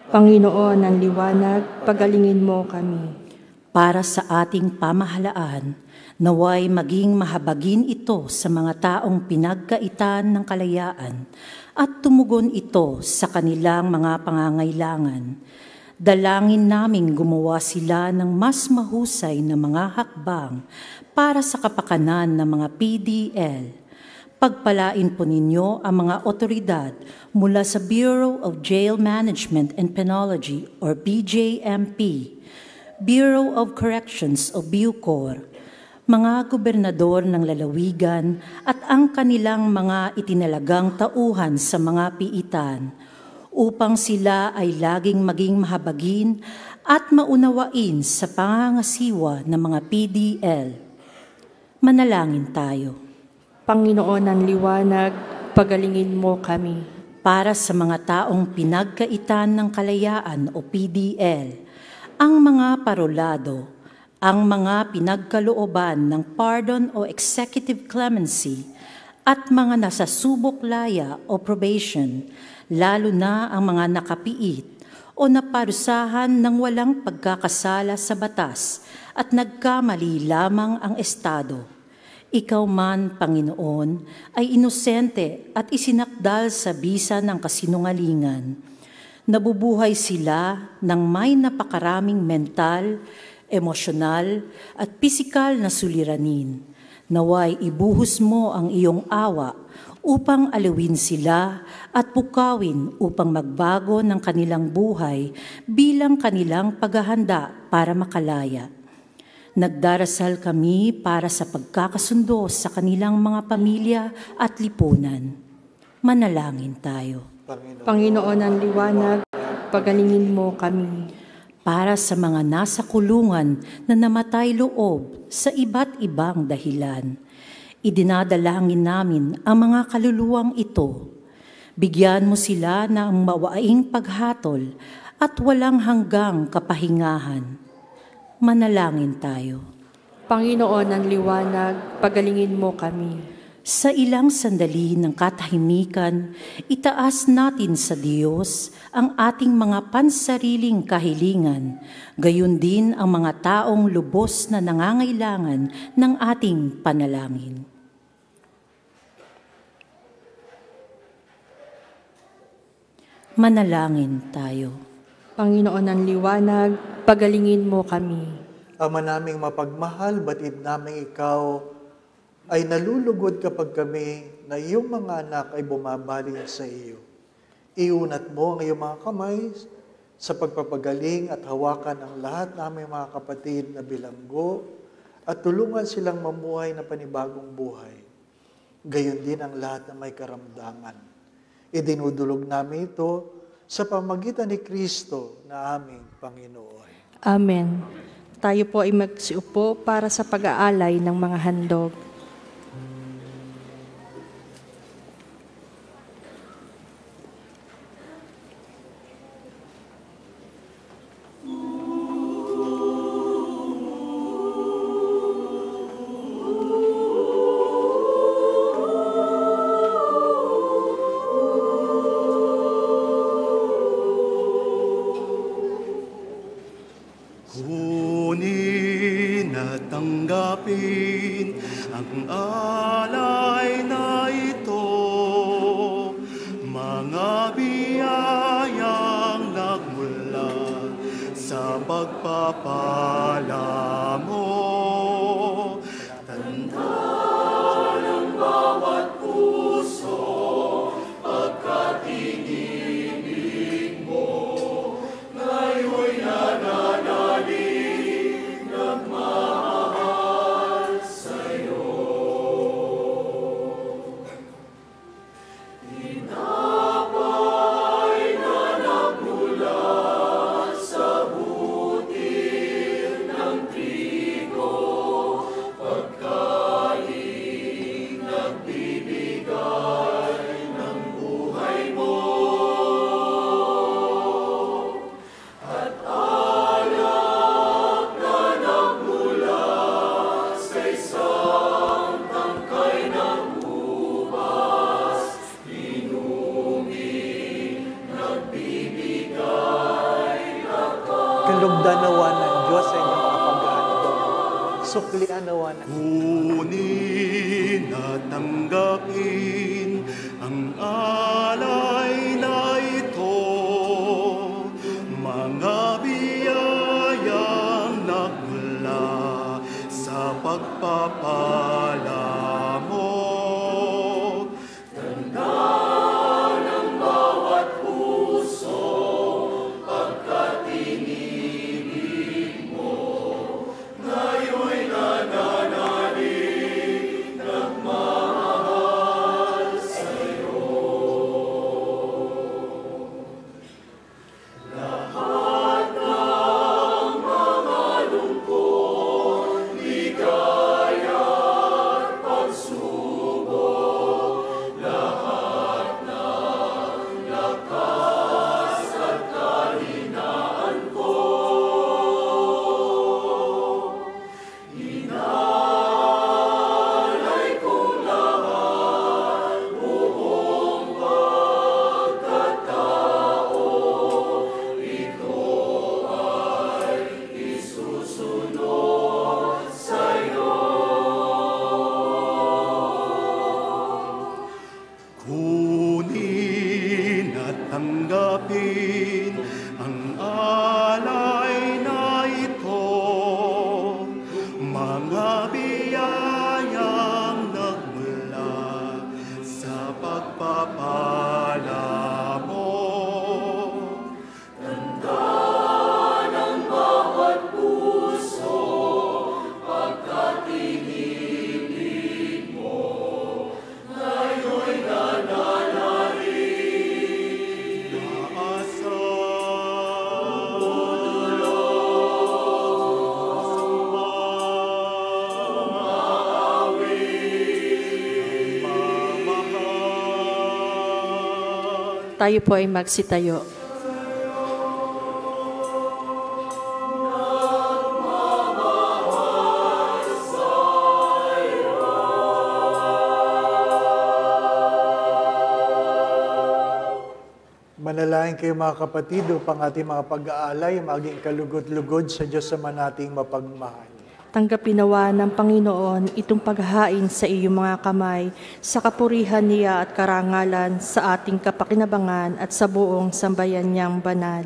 [SPEAKER 1] Panginoon ng liwanag, pagalingin mo kami.
[SPEAKER 8] Para sa ating pamahalaan, naway maging mahabagin ito sa mga taong pinagkaitan ng kalayaan at tumugon ito sa kanilang mga pangangailangan. Dalangin naming gumawa sila ng mas mahusay na mga hakbang para sa kapakanan ng mga PDL. Pagpalain po ninyo ang mga otoridad mula sa Bureau of Jail Management and Penology or BJMP, Bureau of Corrections o BUCOR, mga gobernador ng lalawigan at ang kanilang mga itinalagang tauhan sa mga piitan upang sila ay laging maging mahabagin at maunawain sa pangangasiwa ng mga PDL. Manalangin tayo.
[SPEAKER 1] Panginoon ng liwanag, pagalingin mo kami.
[SPEAKER 8] Para sa mga taong pinagkaitan ng kalayaan o PDL, ang mga parolado, ang mga pinagkalooban ng pardon o executive clemency, at mga nasasubok laya o probation, lalo na ang mga nakapiit o naparusahan ng walang pagkakasala sa batas at nagkamali lamang ang Estado. Ikaw man, Panginoon, ay inosente at isinakdal sa bisa ng kasinungalingan. Nabubuhay sila ng may napakaraming mental, emosyonal at pisikal na suliranin. Naway ibuhos mo ang iyong awa upang alawin sila at pukawin upang magbago ng kanilang buhay bilang kanilang paghahanda para makalaya. Nagdarasal kami para sa pagkakasundo sa kanilang mga pamilya at lipunan. Manalangin tayo.
[SPEAKER 1] Panginoon ng liwanag, pagalingin mo kami.
[SPEAKER 8] Para sa mga nasa kulungan na namatay loob sa iba't ibang dahilan, idinadalangin namin ang mga kaluluwang ito. Bigyan mo sila ng mawaing paghatol at walang hanggang kapahingahan. Manalangin tayo.
[SPEAKER 1] Panginoon ng liwanag, pagalingin mo kami.
[SPEAKER 8] Sa ilang sandali ng katahimikan, itaas natin sa Diyos ang ating mga pansariling kahilingan, gayon din ang mga taong lubos na nangangailangan ng ating panalangin. Manalangin tayo.
[SPEAKER 1] Panginoon ng liwanag, pagalingin mo kami.
[SPEAKER 3] Ama naming mapagmahal, batid namin ikaw ay nalulugod kapag kami na iyong mga anak ay bumabaling sa iyo. Iunat mo ang iyong mga kamay sa pagpapagaling at hawakan ang lahat naming mga kapatid na bilanggo at tulungan silang mamuhay na panibagong buhay. Gayon din ang lahat na may karamdaman. Idinudulog namin ito sa pamagitan ni Kristo na aming Panginoon.
[SPEAKER 1] Amen. Tayo po ay magsiupo para sa pag-aalay ng mga handog.
[SPEAKER 9] Kunin at tanggapin ang alay na ito, mga biyayang nagmula sa pagpapala mo. Tanda ng bawat puso, pagkat inibig mo, ngayon'y nananalig, nagmamahal sa'yo. Tinapay na nagmula sa butil ng trigo, pagkain nagbibigay ng buhay mo. At alak na nagmula sa isang tangkay ng ubas, inumin, nagbibigay
[SPEAKER 3] Kalugdan nawa ng Diyos sa inyong mga paghahandog. Suklian nawa ng
[SPEAKER 9] Kunin at tanggapin ang alay na ito, mga biyayang nagmula sa pagpapala mo. Tanda ng bawat puso, pagkat inibig mo, ngayon'y nananalig, nagmamahal sa'yo. Lahat ng mga lungkot, ligaya at pagsubok, lahat ng lakas at kahinaan ko, inalay kong lahat, buong pagkatao, ito ay isusunod sa'yo. Kunin at tanggapin ang alay na ito, mga biyayang nagmula sa pagpapala mo. Tanda ng bawat puso, pagkat inibig mo, ngayon'y nananalig,
[SPEAKER 1] Tayo po ay magsitayo.
[SPEAKER 3] Manalangin kayo mga kapatid upang ating mga pag-aalay maging kalugod-lugod sa Diyos Ama nating mapagmahal.
[SPEAKER 1] Tanggapin nawa ng Panginoon itong paghahain sa iyong mga kamay sa kapurihan niya at karangalan sa ating kapakinabangan at sa buong sambayan niyang banal.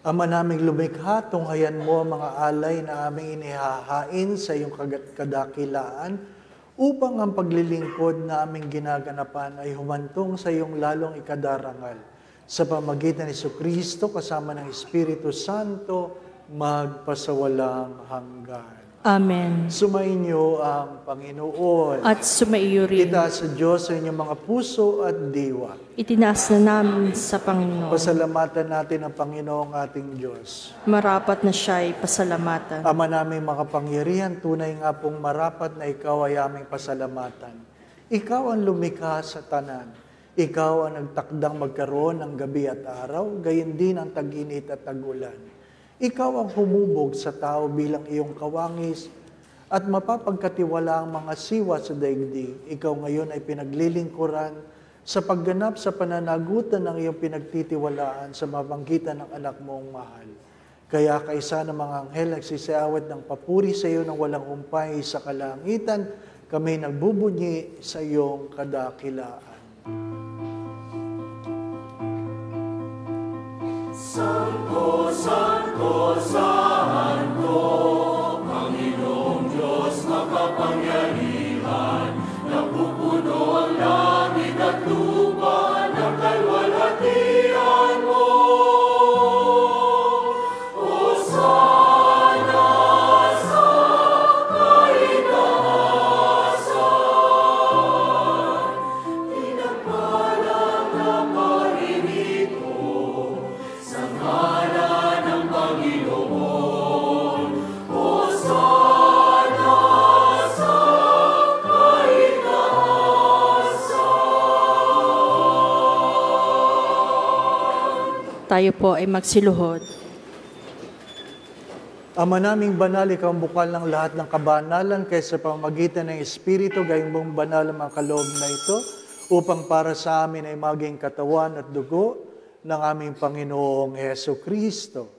[SPEAKER 3] Ama naming lumikha, tunghayan mo ang mga alay na aming inihahain sa iyong kadakilaan upang ang paglilingkod na aming ginaganapan ay humantong sa iyong lalong ikadarangal. Sa pamagitan ni Jesucristo kasama ng Espiritu Santo, magpasawalang hanggan.
[SPEAKER 1] Amen.
[SPEAKER 3] Sumainyo ang Panginoon.
[SPEAKER 1] At sumaiyo rin.
[SPEAKER 3] Itaas sa Diyos sa inyong mga puso at diwa.
[SPEAKER 1] Itinaas na namin sa Panginoon.
[SPEAKER 3] Pasalamatan natin ang Panginoong ating Diyos.
[SPEAKER 1] Marapat na siya'y pasalamatan.
[SPEAKER 3] Ama naming makapangyarihan, tunay nga pong marapat na ikaw ay aming pasalamatan. Ikaw ang lumikha sa tanan. Ikaw ang nagtakdang magkaroon ng gabi at araw, gayon din ang tag-init at tag-ulan. Ikaw ang humubog sa tao bilang iyong kawangis at mapapagkatiwala ang mga siwa sa daigdig. Ikaw ngayon ay pinaglilingkuran sa pagganap sa pananagutan ng iyong pinagtitiwalaan sa mapanggitan ng anak mong mahal. Kaya kaisa ng mga anghel nagsisiawat ng papuri sa iyo ng walang humpay sa kalangitan, kami nagbubunyi sa iyong kadakilaan.
[SPEAKER 2] Santo, Santo, Santo, Panginoong Diyos makapangyarihan, napupuno ang langit at lupa ng kalwalhatian mo. Hosana sa kaitaasan, pinagpalang na paririto sa ngalan ng Panginoon. Hosana sa kaitaasan.
[SPEAKER 1] Tayo po ay magsiluhod.
[SPEAKER 3] Ama naming banal, ikaw ang bukal ng lahat ng kabanalan kaysa pamagitan ng Espiritu, gayong mong banal ang mga kaloob na ito, upang para sa amin ay maging katawan at dugo ng aming Panginoong Jesucristo.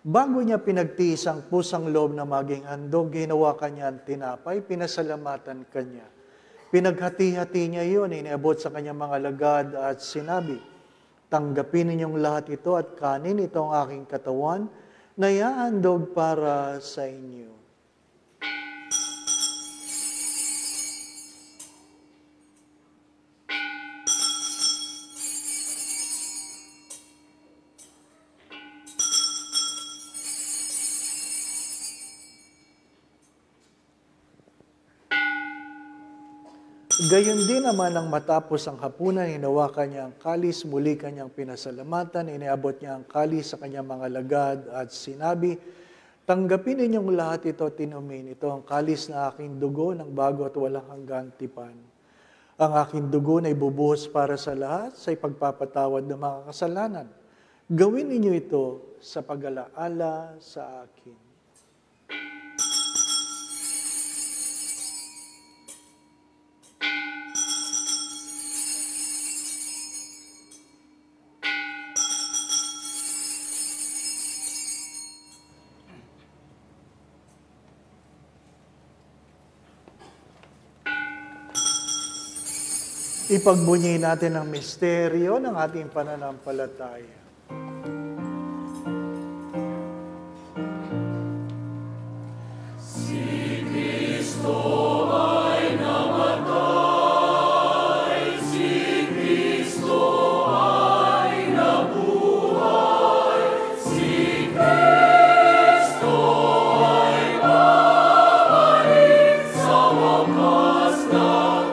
[SPEAKER 3] Bago niya pinagtiis ang pusang loob na maging handog, ginawa kanya ang tinapay, pinasalamatan kanya. Pinaghati-hati niya yun, iniabot sa kanyang mga alagad at sinabi, tanggapin ninyong lahat ito at kanin, ito ang aking katawan, na iahandog para sa inyo. Gayon din naman ang matapos ang hapunan, hinawakan niya ang kalis, muli kanyang pinasalamatan, iniabot niya ang kalis sa kanyang mga lagad at sinabi, tanggapin ninyong lahat ito, tinumin. Ito ang kalis na aking dugo ng bago at walang hanggang tipan. Ang aking dugo na ibubuhos para sa lahat sa ipagpapatawad ng mga kasalanan. Gawin ninyo ito sa pag-alaala sa akin. Ipagbunyi natin ang misteryo ng ating pananampalataya.
[SPEAKER 2] Si Kristo ay namatay, si Kristo ay nabuhay, si Kristo ay babalik sa wakas ng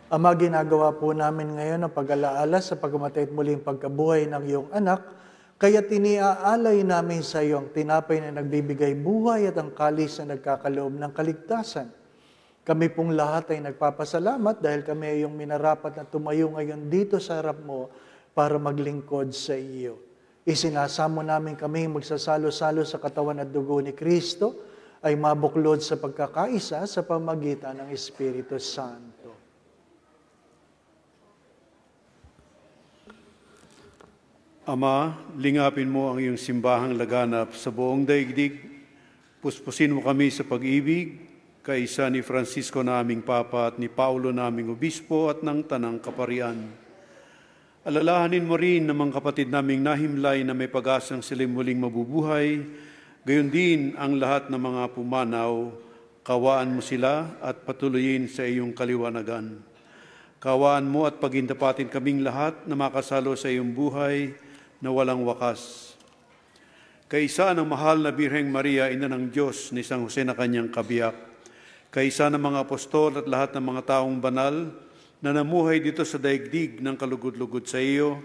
[SPEAKER 3] Ama, ginagawa po namin ngayon ang pag-alaala sa pagkamatay at muling pagkabuhay ng iyong anak, kaya tiniaalay namin sa iyo ang tinapay na nagbibigay buhay at ang kalis na nagkakaloob ng kaligtasan. Kami pong lahat ay nagpapasalamat dahil kami ay yung minarapat na tumayo ngayon dito sa harap mo para maglingkod sa iyo. Isinasamo namin kami magsasalo-salo sa katawan at dugo ni Kristo ay mabuklod sa pagkakaisa sa pamagitan ng Espiritu Santo.
[SPEAKER 7] Ama, lingapin mo ang iyong simbahang laganap sa buong daigdig. Puspusin mo kami sa pag-ibig, kaisa ni Francisco na aming Papa at ni Paulo na aming Obispo at ng Tanang Kaparian. Alalahanin mo rin ng mga kapatid naming nahimlay na may pag-asang sila'y muling mabubuhay, gayon din ang lahat ng mga pumanaw, kawaan mo sila at patuloyin sa iyong kaliwanagan. Kawaan mo at pagindapatin kaming lahat na makasalo sa iyong buhay na walang wakas. Kaisa ng mahal na Birheng Maria, ina ng Diyos, ni San Jose na kanyang kabiyak, kaisa ng mga apostol at lahat ng mga taong banal na namuhay dito sa daigdig ng kalugod-lugod sa iyo,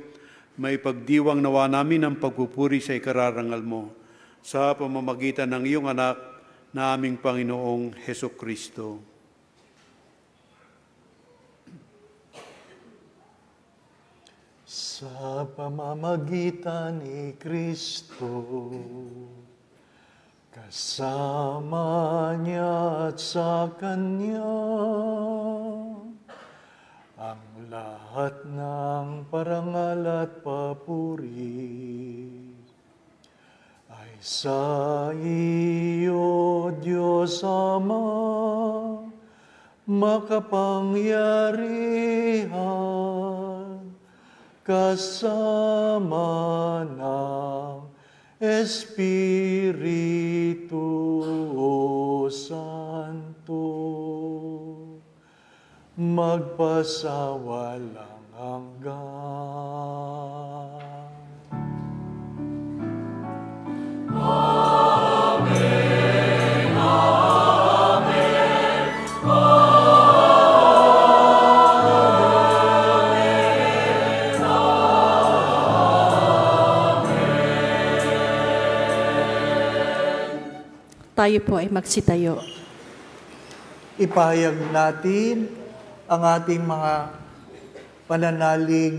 [SPEAKER 7] may pagdiwang nawa namin ang pagpupuri sa ikararangal mo sa pamamagitan ng iyong anak na aming Panginoong Hesukristo.
[SPEAKER 3] Sa pamamagitan ni Kristo, kasama niya at sa Kanya, ang lahat ng parangal at papuri ay sa iyo, Diyos Ama, makapangyarihan, kasama ng Espiritu Santo, magpasawalang hanggan.
[SPEAKER 2] Amen, amen,
[SPEAKER 1] Tayo po ay magsitayo.
[SPEAKER 3] Ipahayag natin ang ating mga pananalig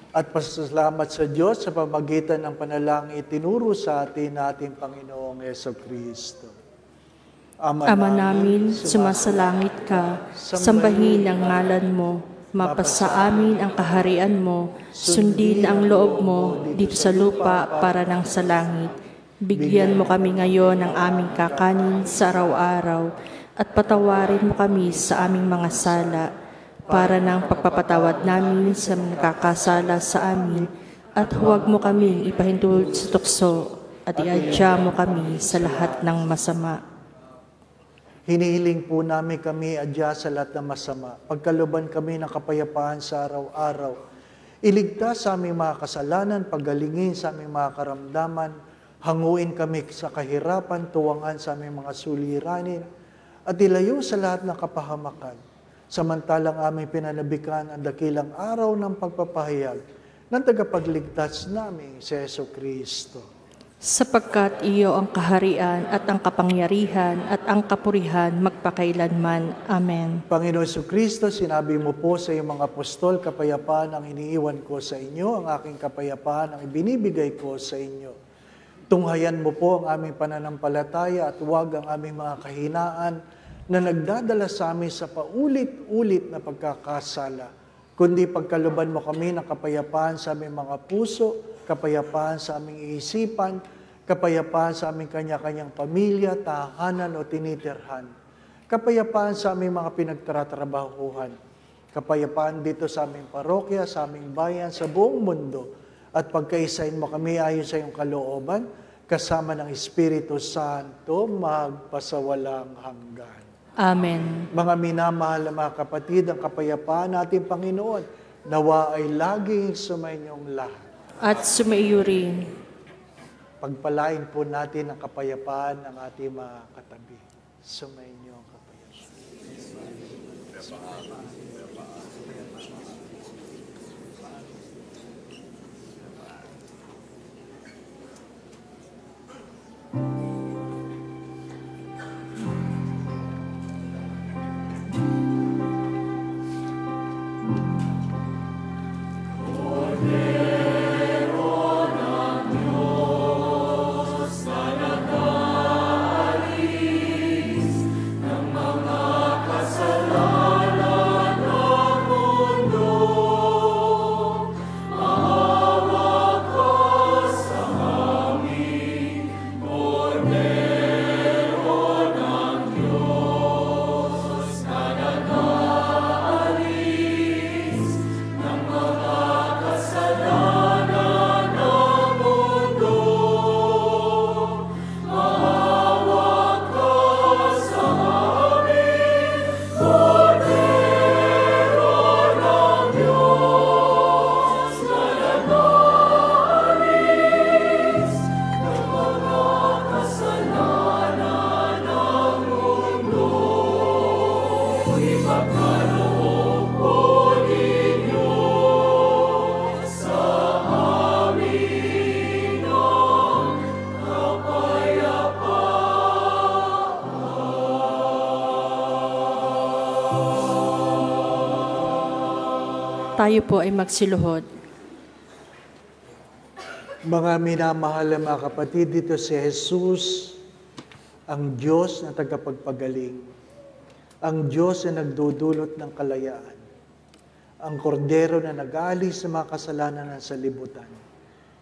[SPEAKER 3] at pasasalamat sa Diyos sa pamagitan ng panalangin itinuro sa atin na ating Panginoong Hesukristo.
[SPEAKER 1] Ama namin, sumasalangit ka, sambahin ang ngalan mo, mapasa amin ang kaharian mo, sundin ang loob mo dito sa lupa para nang sa langit. Bigyan mo kami ngayon ng aming kakanin sa araw-araw at patawarin mo kami sa aming mga sala para ng pagpapatawad namin sa nakakasala sa amin at huwag mo kaming ipahintulot sa tukso at iadya mo kami sa lahat ng masama.
[SPEAKER 3] Hinihiling po namin kami adya sa lahat ng masama. Pagkaluban kami ng kapayapaan sa araw-araw. Iligtas sa aming mga kasalanan, paggalingin sa aming mga karamdaman, hanguin kami sa kahirapan, tuwangan sa aming mga suliranin, at ilayo sa lahat ng kapahamakan. Samantalang aming pinanabikan ang dakilang araw ng pagpapahayag ng tagapagligtas namin si Hesukristo.
[SPEAKER 1] Sapagkat iyo ang kaharian at ang kapangyarihan at ang kapurihan magpakailanman. Amen.
[SPEAKER 3] Panginoon Hesukristo, sinabi mo po sa iyong mga apostol, kapayapaan ang iniiwan ko sa inyo, ang aking kapayapaan ang ibinibigay ko sa inyo. Tunghayan mo po ang aming pananampalataya at huwag ang aming mga kahinaan na nagdadala sa amin sa paulit-ulit na pagkakasala, kundi pagkaluban mo kami ng kapayapaan sa aming mga puso, kapayapaan sa aming isipan, kapayapaan sa aming kanya-kanyang pamilya, tahanan o tinitirhan, kapayapaan sa aming mga pinagtatrabahuhan, kapayapaan dito sa aming parokya, sa aming bayan, sa buong mundo, at pagkaisain mo kami ayon sa iyong kalooban, kasama ng Espiritu Santo, magpasawalang hanggan.
[SPEAKER 1] Amen.
[SPEAKER 3] Mga minamahal na mga kapatid, ang kapayapaan natin, Panginoon, nawa ay laging sumainyong lahat.
[SPEAKER 1] At sumaiyo rin.
[SPEAKER 3] Pagpalain po natin ang kapayapaan ng ating mga katabi. Sumainyo ang kapayapaan.
[SPEAKER 1] Tayo po ay magsiluhod.
[SPEAKER 3] Mga minamahal na mga kapatid, dito si Jesus, ang Diyos na tagapagpagaling, ang Diyos na nagdudulot ng kalayaan, ang kordero na nag-aalis sa mga kasalanan ng salibutan.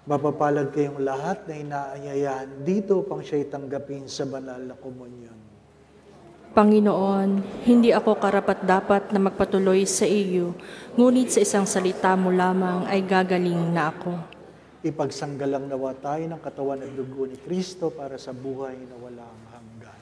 [SPEAKER 3] Mapapalad kayong lahat na inaanyayahan dito upang siya'y tanggapin sa banal na komunyon.
[SPEAKER 1] Panginoon, hindi ako karapat-dapat na magpatuloy sa iyo, ngunit sa isang salita mo lamang ay gagaling na ako.
[SPEAKER 3] Ipagsanggalang nawa tayo ng katawan at dugo ni Kristo para sa buhay na walang hanggan.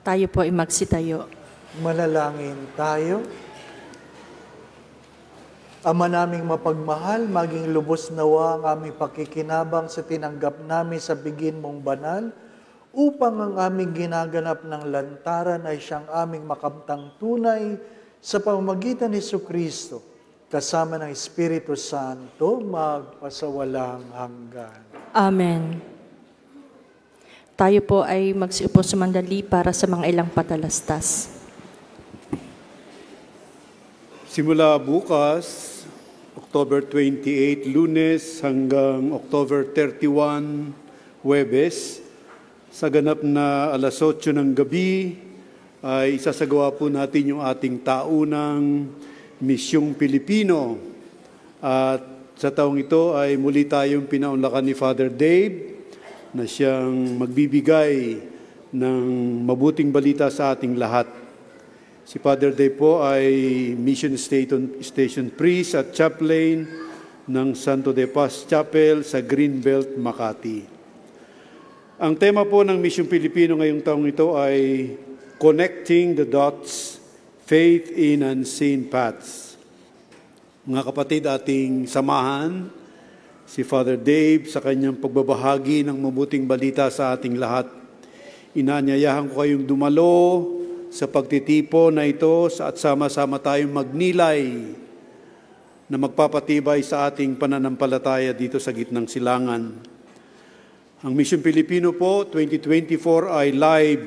[SPEAKER 1] Tayo po ay magsitayo.
[SPEAKER 3] Manalangin tayo. Ama naming mapagmahal, maging lubos nawa ang aming pakikinabang sa tinanggap namin sa bigin mong banal, upang ang aming ginaganap ng lantaran ay siyang aming makamtang tunay sa pamamagitan ni Jesucristo, kasama ng Espiritu Santo, magpasawalang hanggan.
[SPEAKER 1] Amen. Tayo po ay magsiupo sumandali para sa mga ilang patalastas.
[SPEAKER 7] Simula bukas, October 28, Lunes hanggang October 31, Huwebes, sa ganap na alas 8 ng gabi, ay isasagawa po natin yung ating taunang Misyong Pilipino. At sa taong ito ay muli tayong pinaunlakan ni Father Dave na siyang magbibigay ng mabuting balita sa ating lahat. Si Father Dave po ay Mission Station Priest at Chaplain ng Santo de Paz Chapel sa Greenbelt, Makati. Ang tema po ng Mission Pilipino ngayong taong ito ay Connecting the Dots, Faith in Unseen Paths. Mga kapatid, ating samahan si Father Dave sa kanyang pagbabahagi ng mabuting balita sa ating lahat. Inanyayahan ko kayong dumalo sa pagtitipo na ito at sama-sama tayong magnilay na magpapatibay sa ating pananampalataya dito sa gitnang silangan. Ang Mission Pilipino po 2024 ay live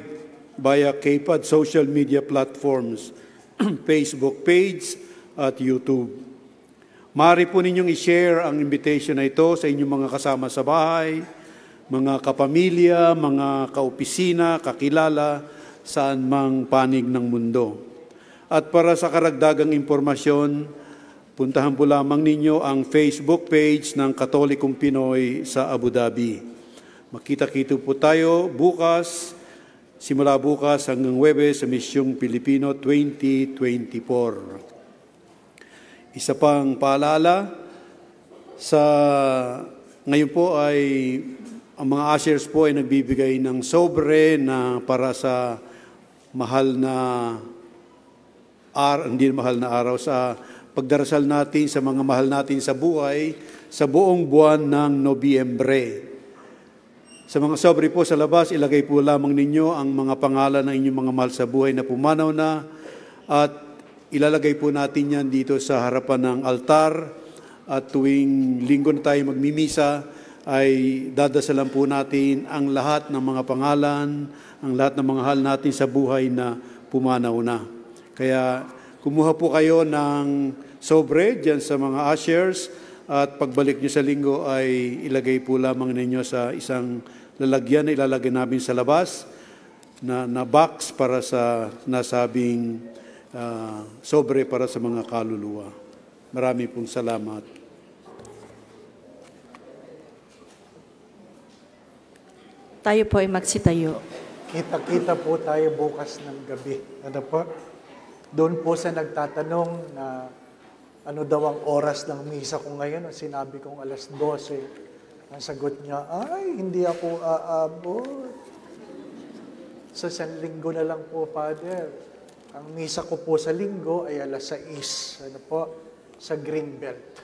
[SPEAKER 7] via KPAD social media platforms, Facebook page at YouTube. Maaari po ninyong i-share ang invitation na ito sa inyong mga kasama sa bahay, mga kapamilya, mga kaopisina, kakilala, saan mang panig ng mundo. At para sa karagdagang impormasyon, puntahan po lamang ninyo ang Facebook page ng Katolikong Pinoy sa Abu Dhabi. Makita-kita po tayo bukas, simula bukas hanggang Huwebes sa Misyong Pilipino 2024. Isa pang paalala, ngayon po ay ang mga ushers po ay nagbibigay ng sobre na para sa hindi mahal na araw, sa pagdarasal natin sa mga mahal natin sa buhay sa buong buwan ng Nobyembre. Sa mga sobre po sa labas, ilagay po lamang ninyo ang mga pangalan ng inyong mga mahal sa buhay na pumanaw na at ilalagay po natin yan dito sa harapan ng altar at tuwing linggo na tayo magmimisa ay dadasalan po natin ang lahat ng mga pangalan, ang lahat ng mga hal natin sa buhay na pumanaw na. Kaya kumuha po kayo ng sobre dyan sa mga ushers at pagbalik nyo sa linggo ay ilagay po lamang ninyo sa isang lalagyan na ilalagay namin sa labas na box para sa nasabing sobre para sa mga kaluluwa. Marami pong salamat.
[SPEAKER 1] Tayo po ay magsitayo.
[SPEAKER 3] Kita-kita po tayo bukas ng gabi. Ano po? Doon po sa nagtatanong na ano daw ang oras ng misa ko ngayon, sinabi kong alas 12. Ang sagot niya, ay, hindi ako aabot. Sa San Linggo na lang po, Father. Ang misa ko po sa Linggo ay alas 6. Ano po? Sa Greenbelt.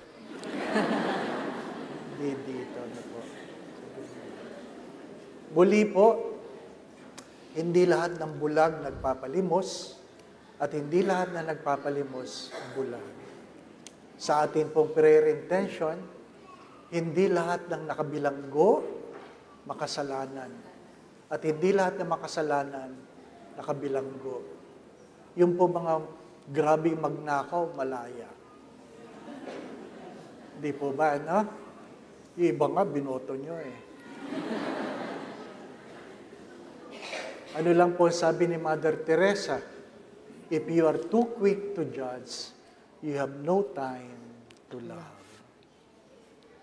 [SPEAKER 3] Hindi dito. Ano po? Muli po, hindi lahat ng bulag nagpapalimos at hindi lahat na nagpapalimos bulag. Sa ating pong prayer intention, hindi lahat ng nakabilanggo makasalanan at hindi lahat ng makasalanan nakabilanggo. Yung po mga grabing magnakaw, malaya. Hindi po ba, ano? Yung iba nga, binoto nyo eh. Ano lang po sabi ni Mother Teresa, if you are too quick to judge, you have no time to love.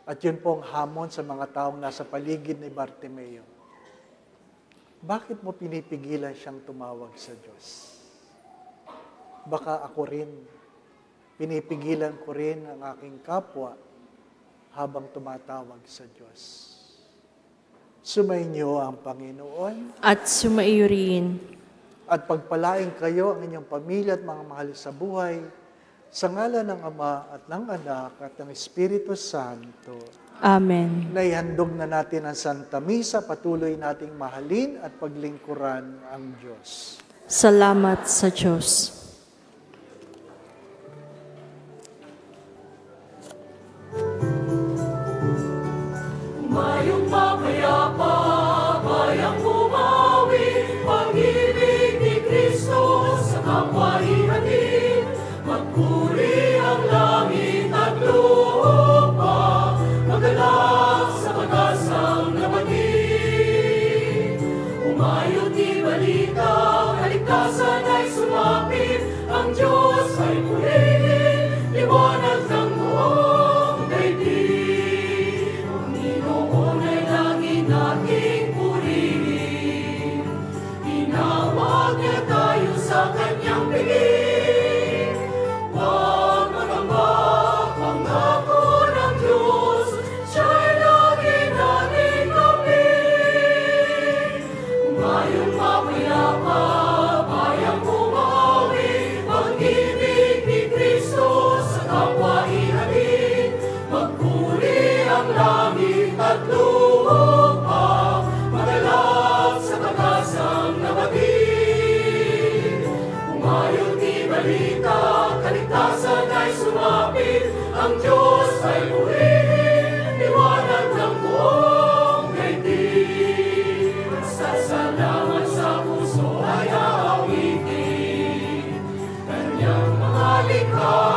[SPEAKER 3] At yun po ang hamon sa mga taong nasa paligid ni Bartimeo. Bakit mo pinipigilan siyang tumawag sa Diyos? Baka ako rin, pinipigilan ko rin ang aking kapwa habang tumatawag sa Diyos. Sumainyo ang Panginoon.
[SPEAKER 1] At sumaiyo rin.
[SPEAKER 3] At pagpalain kayo ang inyong pamilya at mga mahal sa buhay Sa ngalan ng Ama at ng Anak at ng Espiritu Santo.
[SPEAKER 1] Amen.
[SPEAKER 3] Naihandog na natin ang Santa Misa, patuloy nating mahalin at paglingkuran ang Diyos.
[SPEAKER 1] Salamat sa Diyos.
[SPEAKER 2] Mayong mapayapa, bayang bumawi, pag-ibig ni Kristo sa kapwa ihatid. Magpuri ang langit at lupa, magalak sa pag-asang nabatid. Umayot ni balita, kaligtasan ay sumapit, ang Diyos ay purihin, liwanag ng buong daigdig. Panginoon ay lagi nating purihin, tinawag niya tayo sa kanyang piging. Huwag magamba, pangako ng Diyos, siya'y lagi nating kapiling. Umayong mapayapa, bayang bumawi, pag-ibig ni Kristo sa kapwa ihatid. Magpuri ang langit at lupa, magalak sa pag-asang nabatid. Umayong di balita, kaligtasan ay sumapit, ang Diyos ay purihin, liwanag ng buong daigdig. Sasalamat sa puso ay aawitin, kanyang mga likha